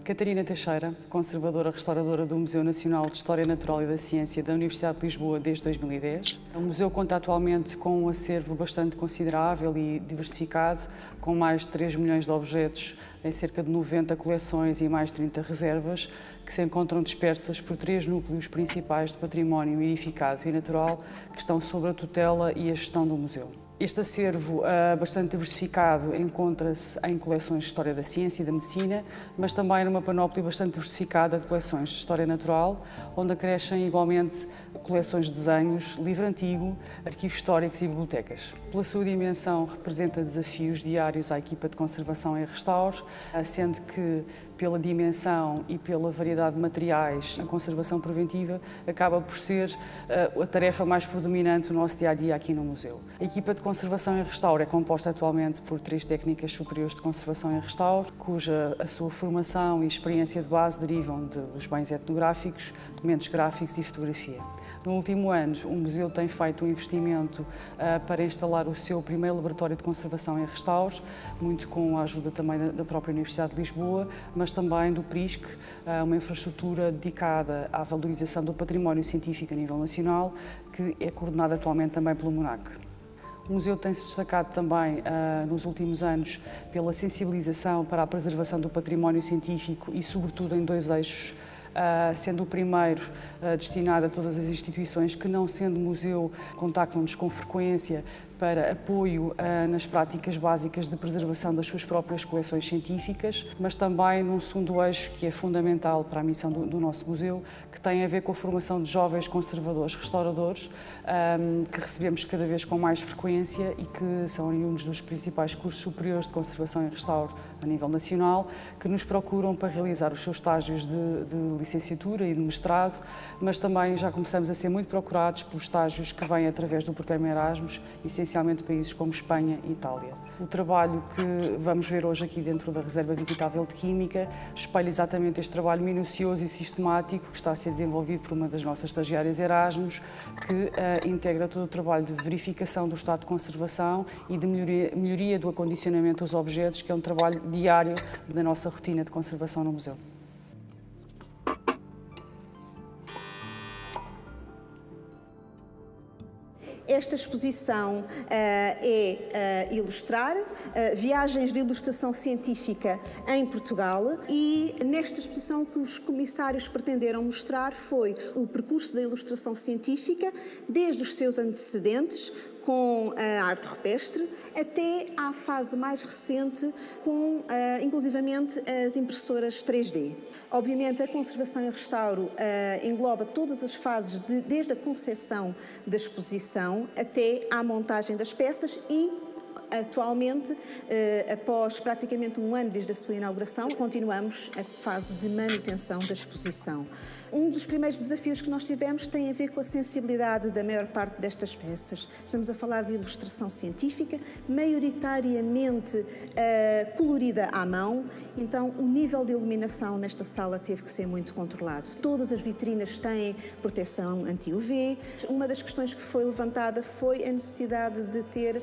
Catarina Teixeira, conservadora restauradora do Museu Nacional de História Natural e da Ciência da Universidade de Lisboa desde 2010. O museu conta atualmente com um acervo bastante considerável e diversificado, com mais de 3 milhões de objetos em cerca de 90 coleções e mais de 30 reservas, que se encontram dispersas por 3 núcleos principais de património edificado e natural que estão sob a tutela e a gestão do museu. Este acervo bastante diversificado encontra-se em coleções de História da Ciência e da Medicina, mas também numa panóplia bastante diversificada de coleções de História Natural, onde acrescem igualmente coleções de desenhos, livro antigo, arquivos históricos e bibliotecas. Pela sua dimensão, representa desafios diários à equipa de conservação e restauro, sendo que pela dimensão e pela variedade de materiais, a conservação preventiva acaba por ser a tarefa mais predominante do nosso dia-a-dia aqui no museu. A equipa de conservação e restauro é composta atualmente por 3 técnicas superiores de conservação e restauro, cuja a sua formação e experiência de base derivam dos bens etnográficos, documentos gráficos e fotografia. No último ano, o museu tem feito um investimento para instalar o seu primeiro laboratório de conservação e restauro, muito com a ajuda também da própria Universidade de Lisboa, mas também do PRISC, uma infraestrutura dedicada à valorização do património científico a nível nacional, que é coordenada atualmente também pelo MONAC. O museu tem-se destacado também nos últimos anos pela sensibilização para a preservação do património científico e, sobretudo, em 2 eixos, sendo o primeiro destinado a todas as instituições que, não sendo museu, contactam-nos com frequência para apoio nas práticas básicas de preservação das suas próprias coleções científicas, mas também num segundo eixo que é fundamental para a missão do nosso museu, que tem a ver com a formação de jovens conservadores, restauradores, que recebemos cada vez com mais frequência e que são oriundos dos principais cursos superiores de conservação e restauro a nível nacional, que nos procuram para realizar os seus estágios de licenciatura e de mestrado, mas também já começamos a ser muito procurados por estágios que vêm através do programa Erasmus, essencialmente de países como Espanha e Itália. O trabalho que vamos ver hoje aqui dentro da Reserva Visitável de Química espelha exatamente este trabalho minucioso e sistemático que está a ser desenvolvido por uma das nossas estagiárias Erasmus, que integra todo o trabalho de verificação do estado de conservação e de melhoria do acondicionamento dos objetos, que é um trabalho diário da nossa rotina de conservação no museu. Esta exposição é ilustrar viagens de ilustração científica em Portugal, e nesta exposição o que os comissários pretenderam mostrar foi o percurso da ilustração científica, desde os seus antecedentes, com a arte rupestre, até à fase mais recente, com inclusivamente as impressoras 3D. Obviamente, a conservação e restauro engloba todas as fases, desde a concepção da exposição até à montagem das peças e, atualmente, após praticamente um ano desde a sua inauguração, continuamos a fase de manutenção da exposição. Um dos primeiros desafios que nós tivemos tem a ver com a sensibilidade da maior parte destas peças. Estamos a falar de ilustração científica, maioritariamente colorida à mão, então o nível de iluminação nesta sala teve que ser muito controlado. Todas as vitrinas têm proteção anti-UV. Uma das questões que foi levantada foi a necessidade de ter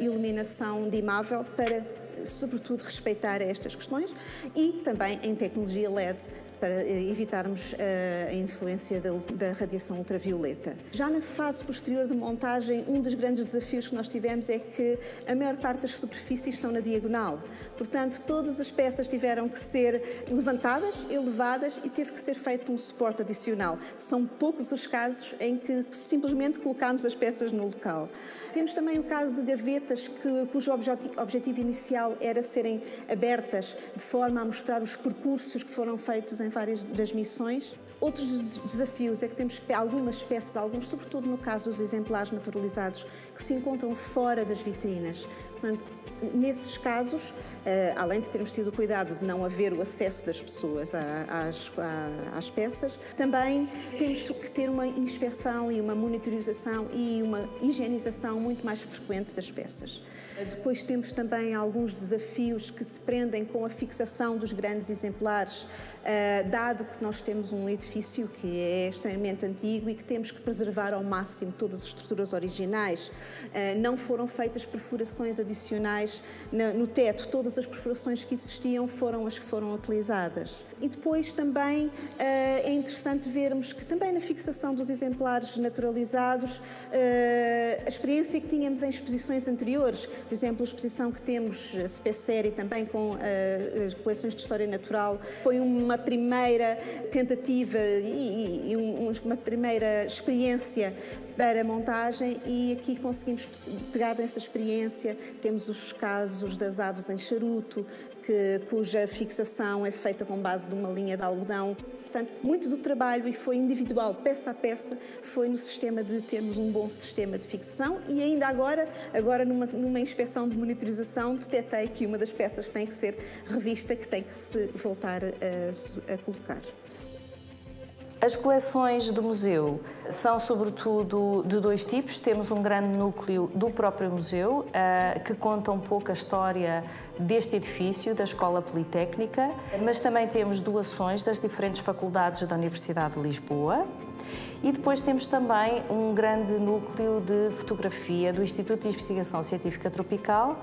iluminação dimável para, sobretudo, respeitar estas questões, e também em tecnologia LED, para evitarmos a influência da radiação ultravioleta. Já na fase posterior de montagem, um dos grandes desafios que nós tivemos é que a maior parte das superfícies são na diagonal. Portanto, todas as peças tiveram que ser levantadas, elevadas, e teve que ser feito um suporte adicional. São poucos os casos em que simplesmente colocámos as peças no local. Temos também o caso de gavetas cujo objetivo inicial era serem abertas de forma a mostrar os percursos que foram feitos em várias das missões. Outros desafios é que temos algumas peças, sobretudo no caso dos exemplares naturalizados, que se encontram fora das vitrinas. Portanto, nesses casos, além de termos tido o cuidado de não haver o acesso das pessoas às peças, também temos que ter uma inspeção e uma monitorização e uma higienização muito mais frequente das peças. Depois temos também alguns desafios que se prendem com a fixação dos grandes exemplares, dado que nós temos um edifício que é extremamente antigo e que temos que preservar ao máximo todas as estruturas originais. Não foram feitas perfurações adicionais no teto, todas as perfurações que existiam foram as que foram utilizadas. E depois também é interessante vermos que também na fixação dos exemplares naturalizados, a experiência que tínhamos em exposições anteriores, por exemplo, a exposição que temos, a SPSérie, também com as coleções de História Natural, foi uma primeira tentativa e uma primeira experiência para a montagem, e aqui conseguimos pegar nessa experiência. Temos os casos das aves em charuto, cuja fixação é feita com base de uma linha de algodão. Portanto, muito do trabalho, e foi individual, peça a peça, foi no sistema de termos um bom sistema de fixação, e ainda agora numa inspeção de monitorização, detectei que uma das peças tem que ser revista, que tem que se voltar a colocar. As coleções do museu são sobretudo de dois tipos. Temos um grande núcleo do próprio museu, que conta um pouco a história deste edifício, da Escola Politécnica, mas também temos doações das diferentes faculdades da Universidade de Lisboa. E depois temos também um grande núcleo de fotografia do Instituto de Investigação Científica Tropical,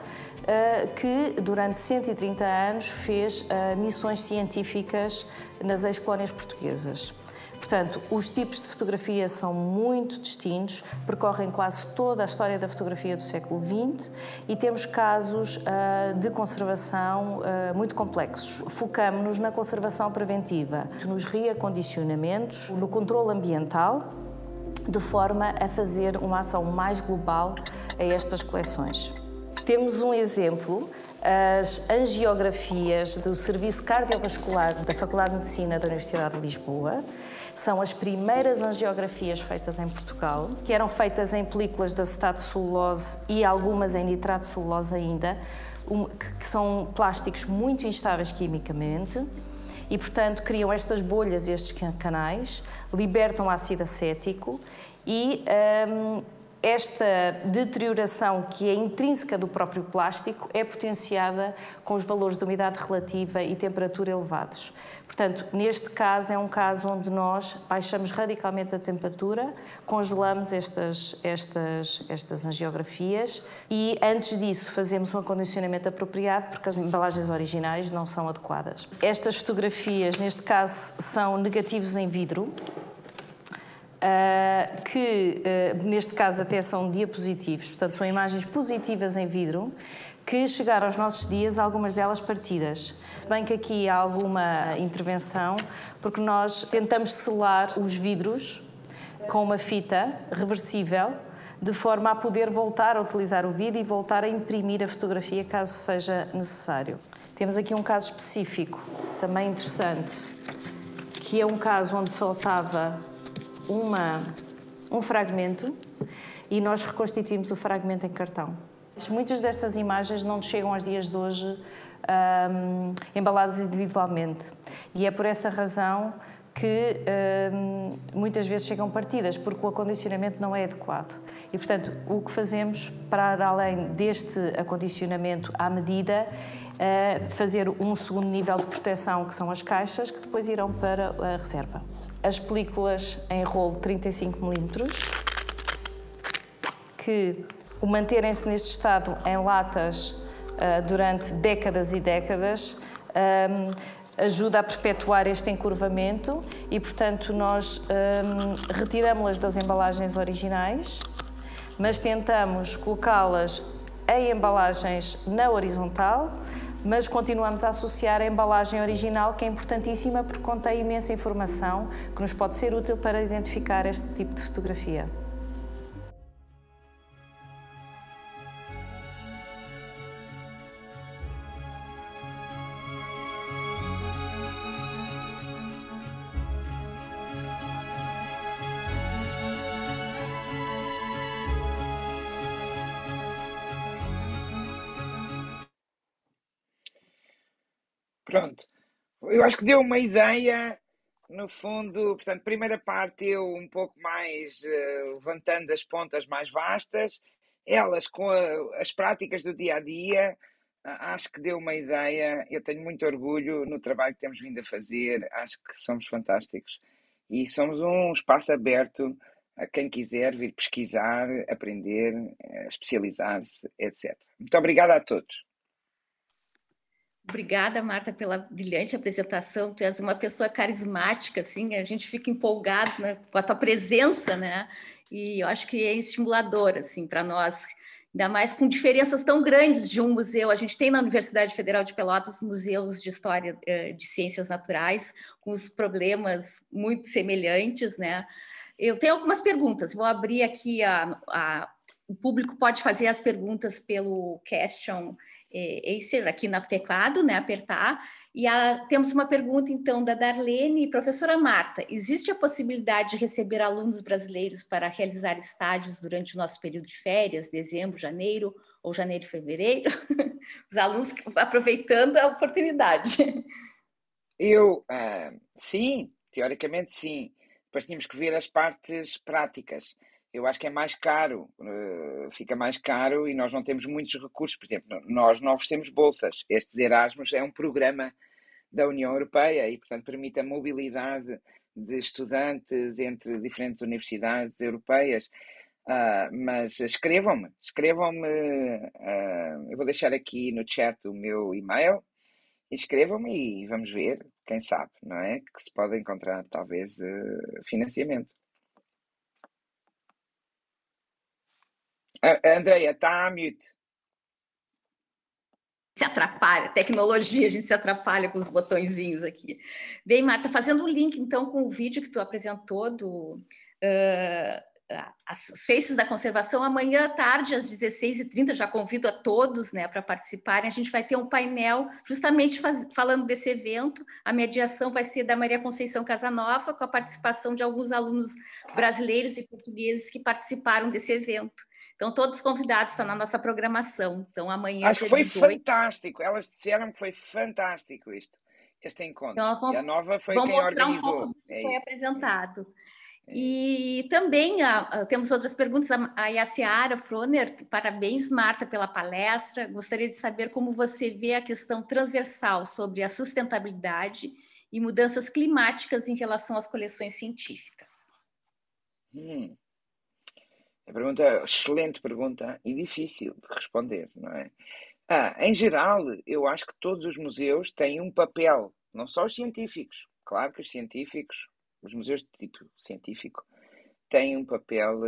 que durante 130 anos fez missões científicas nas ex-colónias portuguesas. Portanto, os tipos de fotografia são muito distintos, percorrem quase toda a história da fotografia do século XX e temos casos de conservação muito complexos. Focamos-nos na conservação preventiva, nos reacondicionamentos, no controle ambiental, de forma a fazer uma ação mais global a estas coleções. Temos um exemplo, as angiografias do Serviço Cardiovascular da Faculdade de Medicina da Universidade de Lisboa. São as primeiras angiografias feitas em Portugal, que eram feitas em películas de acetato de celulose e algumas em nitrato de celulose ainda, que são plásticos muito instáveis quimicamente e, portanto, criam estas bolhas, estes canais, libertam ácido acético e esta deterioração, que é intrínseca do próprio plástico, é potenciada com os valores de umidade relativa e temperatura elevados. Portanto, neste caso, é um caso onde nós baixamos radicalmente a temperatura, congelamos estas angiografias e, antes disso, fazemos um acondicionamento apropriado, porque as embalagens originais não são adequadas. Estas fotografias, neste caso, são negativos em vidro, que neste caso até são diapositivos, portanto são imagens positivas em vidro, que chegaram aos nossos dias, algumas delas partidas. Se bem que aqui há alguma intervenção, porque nós tentamos selar os vidros com uma fita reversível, de forma a poder voltar a utilizar o vidro e voltar a imprimir a fotografia caso seja necessário. Temos aqui um caso específico, também interessante, que é um caso onde faltava um fragmento e nós reconstituímos o fragmento em cartão. Muitas destas imagens não chegam aos dias de hoje embaladas individualmente e é por essa razão que muitas vezes chegam partidas, porque o acondicionamento não é adequado. E, portanto, o que fazemos, para além deste acondicionamento à medida, fazer um segundo nível de proteção, que são as caixas, que depois irão para a reserva. As películas em rolo 35mm, que o manterem-se neste estado em latas durante décadas e décadas ajuda a perpetuar este encurvamento e, portanto, nós retiramos-las das embalagens originais, mas tentamos colocá-las em embalagens na horizontal, mas continuamos a associar a embalagem original, que é importantíssima porque contém imensa informação que nos pode ser útil para identificar este tipo de fotografia. Pronto, eu acho que deu uma ideia, no fundo, portanto, primeira parte eu um pouco mais levantando as pontas mais vastas, elas com as práticas do dia a dia, acho que deu uma ideia, eu tenho muito orgulho no trabalho que temos vindo a fazer, acho que somos fantásticos e somos um espaço aberto a quem quiser vir pesquisar, aprender, especializar-se, etc. Muito obrigado a todos. Obrigada, Marta, pela brilhante apresentação. Tu és uma pessoa carismática, assim, a gente fica empolgado, né, com a tua presença, né? E eu acho que é estimulador, assim, para nós, ainda mais com diferenças tão grandes de um museu. A gente tem na Universidade Federal de Pelotas museus de história de ciências naturais, com os problemas muito semelhantes, né? Eu tenho algumas perguntas, vou abrir aqui, o público pode fazer as perguntas pelo question Acer aqui no teclado, né, apertar, e temos uma pergunta então da Darlene. Professora Marta, existe a possibilidade de receber alunos brasileiros para realizar estágios durante o nosso período de férias, dezembro, janeiro ou janeiro e fevereiro? Os alunos aproveitando a oportunidade. Sim, teoricamente sim. Depois tínhamos que ver as partes práticas. Eu acho que é mais caro, fica mais caro e nós não temos muitos recursos. Por exemplo, nós não oferecemos bolsas. Este Erasmus é um programa da União Europeia e, portanto, permite a mobilidade de estudantes entre diferentes universidades europeias. Mas escrevam-me. Eu vou deixar aqui no chat o meu e-mail. Inscrevam-me e vamos ver, quem sabe, não é? Que se pode encontrar, talvez, financiamento. Andreia, está a mute. Se atrapalha, tecnologia, a gente se atrapalha com os botõezinhos aqui. Bem, Marta, fazendo o link, então, com o vídeo que tu apresentou as Faces da Conservação, amanhã à tarde, às 16h30, já convido a todos, né, para participarem. A gente vai ter um painel justamente falando desse evento. A mediação vai ser da Maria Conceição Casanova, com a participação de alguns alunos brasileiros e portugueses que participaram desse evento. Então, todos convidados, estão na nossa programação. Então, amanhã... Acho que foi fantástico. Elas disseram que foi fantástico este encontro. Então, e a Nova foi quem organizou. Um pouco do que foi apresentado. E também temos outras perguntas. A Yaciara Froner, parabéns, Marta, pela palestra. Gostaria de saber como você vê a questão transversal sobre a sustentabilidade e mudanças climáticas em relação às coleções científicas. Excelente pergunta e difícil de responder, não é? Em geral, eu acho que todos os museus têm um papel, não só os científicos. Claro que os museus de tipo científico, têm um papel,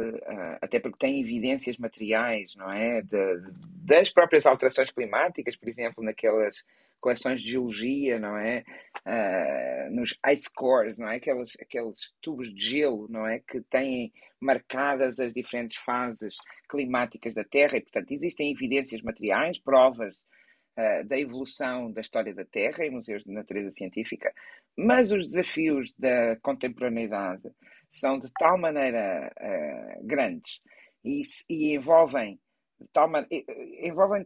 até porque têm evidências materiais, não é? Das próprias alterações climáticas, por exemplo, naquelas coleções de geologia, não é? Nos ice cores, não é? Aqueles tubos de gelo, não é? Que têm marcadas as diferentes fases climáticas da Terra e, portanto, existem evidências materiais, provas da evolução da história da Terra em museus de natureza científica, mas os desafios da contemporaneidade são de tal maneira grandes e envolvem de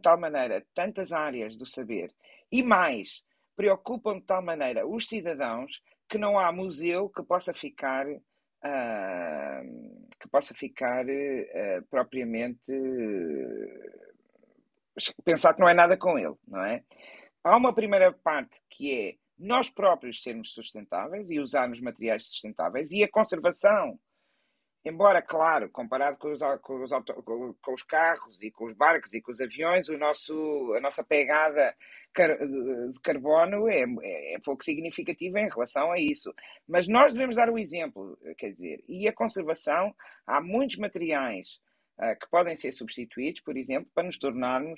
tal maneira tantas áreas do saber e mais, preocupam de tal maneira os cidadãos que não há museu que possa ficar propriamente pensar que não é nada com ele, não é? Há uma primeira parte que é nós próprios sermos sustentáveis e usarmos materiais sustentáveis e a conservação, embora, claro, comparado com os carros e com os barcos e com os aviões, a nossa pegada de carbono é pouco significativa em relação a isso. Mas nós devemos dar o exemplo, quer dizer, e a conservação, há muitos materiais que podem ser substituídos, por exemplo, para tornarem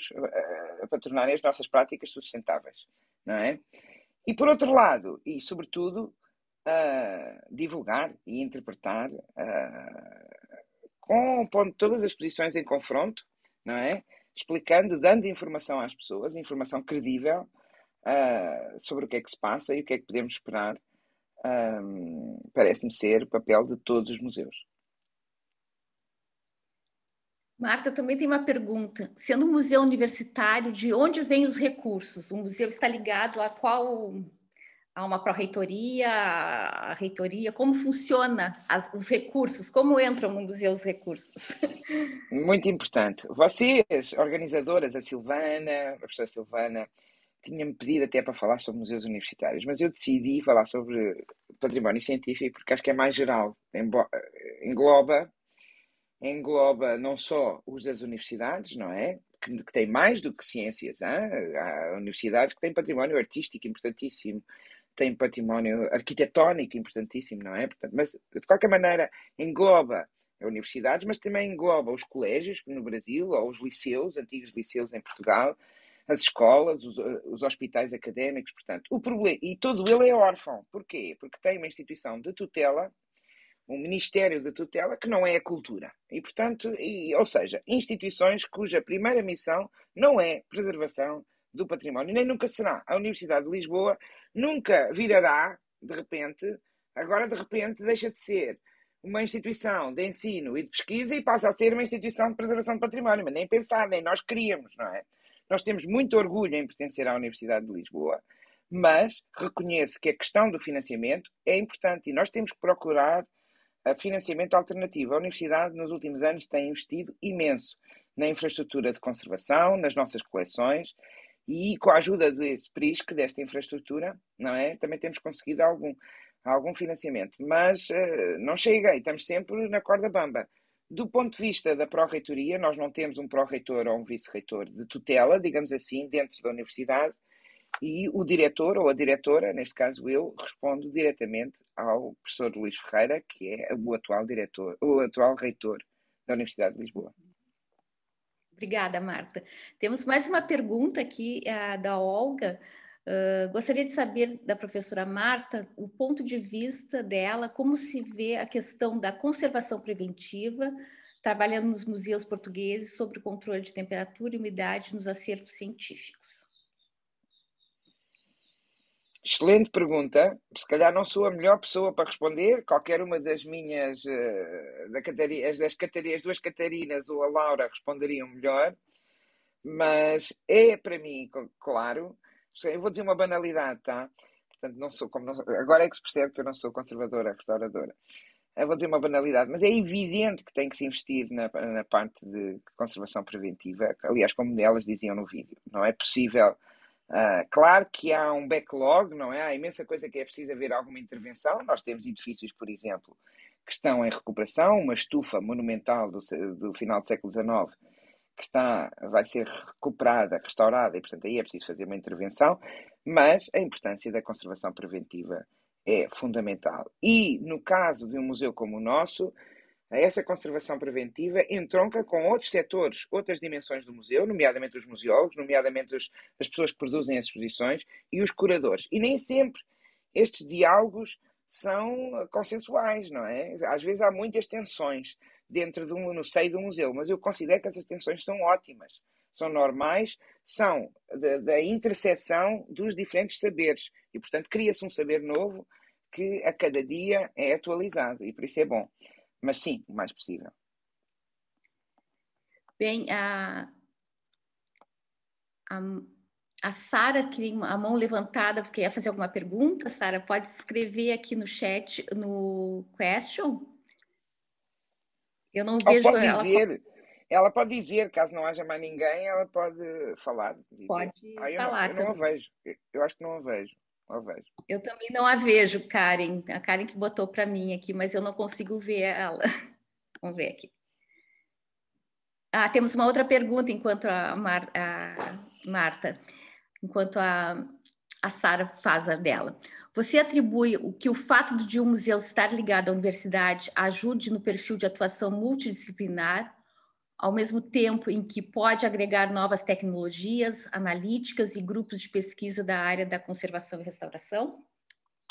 as nossas práticas sustentáveis, não é? E por outro lado, e sobretudo, divulgar e interpretar, pondo todas as posições em confronto, não é? Explicando, dando informação às pessoas, informação credível sobre o que é que se passa e o que é que podemos esperar, parece-me ser o papel de todos os museus. Marta, também tem uma pergunta. Sendo um museu universitário, de onde vêm os recursos? O museu está ligado a uma pró-reitoria, a reitoria? Como funciona os recursos? Como entram no museu os recursos? Muito importante. Vocês, organizadoras, a professora Silvana, tinha-me pedido até para falar sobre museus universitários, mas eu decidi falar sobre património científico porque acho que é mais geral, engloba não só os das universidades, não é? Que têm mais do que ciências, hein? Há universidades que têm património artístico importantíssimo, têm património arquitetónico importantíssimo, não é? Portanto, mas, de qualquer maneira, engloba as universidades, mas também engloba os colégios no Brasil, ou os liceus, antigos liceus em Portugal, as escolas, os hospitais académicos, portanto, o problema, e todo ele é órfão. Porquê? Porque tem uma instituição de tutela, um Ministério de Tutela, que não é a cultura. E, portanto, ou seja, instituições cuja primeira missão não é preservação do património, nem nunca será. A Universidade de Lisboa nunca virará, de repente, agora de repente deixa de ser uma instituição de ensino e de pesquisa e passa a ser uma instituição de preservação do património, mas nem pensar, nem nós queríamos, não é? Nós temos muito orgulho em pertencer à Universidade de Lisboa, mas reconheço que a questão do financiamento é importante e nós temos que procurar financiamento alternativo. A Universidade, nos últimos anos, tem investido imenso na infraestrutura de conservação, nas nossas coleções, e com a ajuda desse PRISC, desta infraestrutura, não é? Também temos conseguido algum financiamento. Mas não chega, e estamos sempre na corda bamba. Do ponto de vista da pró-reitoria, nós não temos um pró-reitor ou um vice-reitor de tutela, digamos assim, dentro da universidade, e o diretor ou a diretora, neste caso eu, respondo diretamente ao professor Luís Ferreira, que é o atual reitor da Universidade de Lisboa. Obrigada, Marta. Temos mais uma pergunta aqui da Olga. Gostaria de saber da professora Marta o ponto de vista dela, como se vê a questão da conservação preventiva, trabalhando nos museus portugueses sobre o controle de temperatura e umidade nos acervos científicos. Excelente pergunta. Se calhar não sou a melhor pessoa para responder. Qualquer uma das minhas, as duas Catarinas ou a Laura responderiam melhor. Mas é para mim, claro, eu vou dizer uma banalidade, tá? Portanto, agora é que se percebe que eu não sou conservadora, restauradora. Eu vou dizer uma banalidade, mas é evidente que tem que se investir na parte de conservação preventiva. Aliás, como elas diziam no vídeo, não é possível. Claro que há um backlog, não é? Há imensa coisa que é preciso haver alguma intervenção. Nós temos edifícios, por exemplo, que estão em recuperação, uma estufa monumental do final do século XIX que vai ser recuperada, restaurada, e portanto aí é preciso fazer uma intervenção, mas a importância da conservação preventiva é fundamental. E no caso de um museu como o nosso, essa conservação preventiva entronca com outros setores, outras dimensões do museu, nomeadamente os museólogos, nomeadamente as pessoas que produzem as exposições e os curadores. E nem sempre estes diálogos são consensuais, não é? Às vezes há muitas tensões no seio do museu, mas eu considero que essas tensões são ótimas, são normais, são da interseção dos diferentes saberes e, portanto, cria-se um saber novo que a cada dia é atualizado e por isso é bom. Mas sim, o mais possível. Bem, a Sara tem a mão levantada, porque ia fazer alguma pergunta. Sara, pode escrever aqui no chat, no question. Eu não vejo ela pode dizer, caso não haja mais ninguém, ela pode falar. Dizer. Pode falar. Eu não a vejo. Eu acho que não a vejo. Eu também não a vejo, Karen. A Karen que botou para mim aqui, mas eu não consigo ver ela. Vamos ver aqui. Temos uma outra pergunta enquanto a Marta, enquanto a Sara faz a dela. Você atribui que o fato de um museu estar ligado à universidade ajude no perfil de atuação multidisciplinar, ao mesmo tempo em que pode agregar novas tecnologias analíticas e grupos de pesquisa da área da conservação e restauração?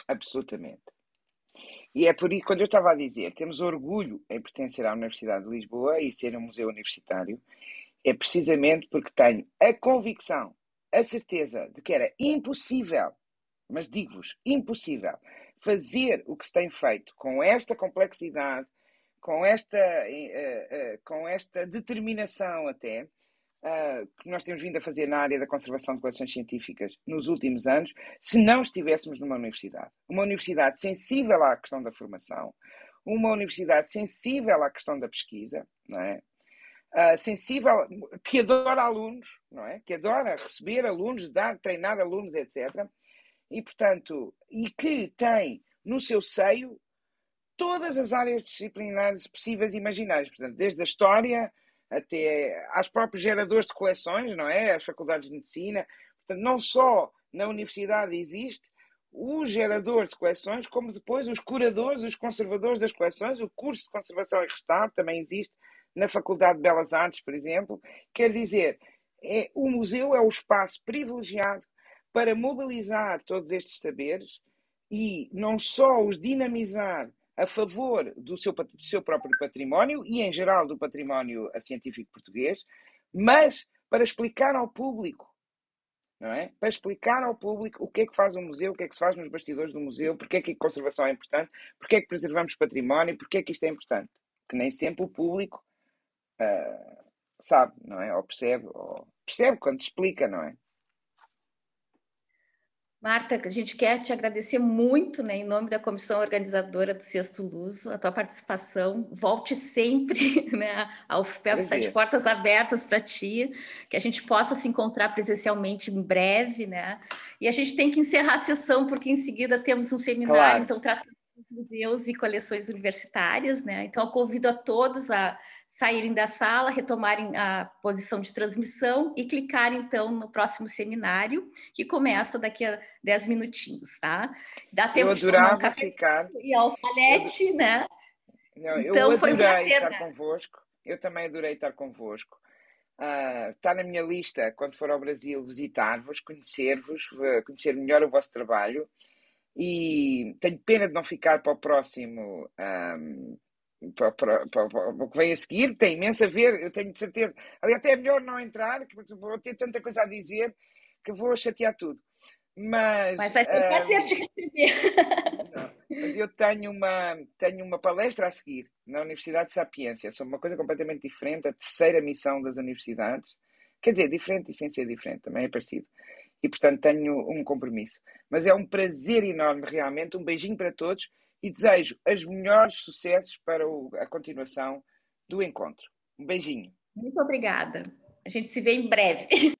Absolutamente. E é por isso, quando eu estava a dizer, temos orgulho em pertencer à Universidade de Lisboa e ser um museu universitário, é precisamente porque tenho a convicção, a certeza de que era impossível, mas digo-vos, impossível, fazer o que se tem feito com esta complexidade, com esta determinação até, que nós temos vindo a fazer na área da conservação de coleções científicas nos últimos anos, se não estivéssemos numa universidade. Uma universidade sensível à questão da formação, uma universidade sensível à questão da pesquisa, não é? sensível, que adora alunos, não é? Que adora receber alunos, treinar alunos, etc. E, portanto, e que tem no seu seio todas as áreas disciplinares possíveis e imaginárias. Portanto, desde a história até aos próprios geradores de coleções, não é? As faculdades de medicina. Portanto, não só na universidade existe os geradores de coleções, como depois os curadores, os conservadores das coleções. O curso de conservação e restauro também existe na Faculdade de Belas Artes, por exemplo. Quer dizer, o museu é o espaço privilegiado para mobilizar todos estes saberes e não só os dinamizar a favor do seu próprio património e, em geral, do património científico português, mas para explicar ao público, não é? Para explicar ao público o que é que faz um museu, o que é que se faz nos bastidores do museu, porque é que a conservação é importante, porque é que preservamos património, porque é que isto é importante. Que nem sempre o público sabe, não é? Ou percebe quando te explica, não é? Marta, a gente quer te agradecer muito, né, em nome da comissão organizadora do Sexto Luso, a tua participação. Volte sempre, né? A UFPEL está de portas abertas para ti, que a gente possa se encontrar presencialmente em breve, né? E a gente tem que encerrar a sessão, porque em seguida temos um seminário, então tratando de museus e coleções universitárias, né? Então eu convido a todos a saírem da sala, retomarem a posição de transmissão e clicarem, então, no próximo seminário, que começa daqui a 10 minutinhos, tá? Dá tempo de tomar um café e alfalete, né? Não, então, eu adorei estar convosco. Eu também adorei estar convosco. Está na minha lista, quando for ao Brasil, visitar-vos, conhecer-vos, conhecer melhor o vosso trabalho. E tenho pena de não ficar para o próximo... para o que vem a seguir, tem imenso a ver, eu tenho de certeza. Aliás, até é melhor não entrar, porque vou ter tanta coisa a dizer que vou chatear tudo. Mas vai ser prazer te receber. Mas eu tenho uma palestra a seguir na Universidade de Sapiência sobre uma coisa completamente diferente, a terceira missão das universidades. Quer dizer, diferente e sem ser diferente, também é parecido. E, portanto, tenho um compromisso. Mas é um prazer enorme, realmente. Um beijinho para todos. E desejo os melhores sucessos para a continuação do encontro. Um beijinho. Muito obrigada. A gente se vê em breve.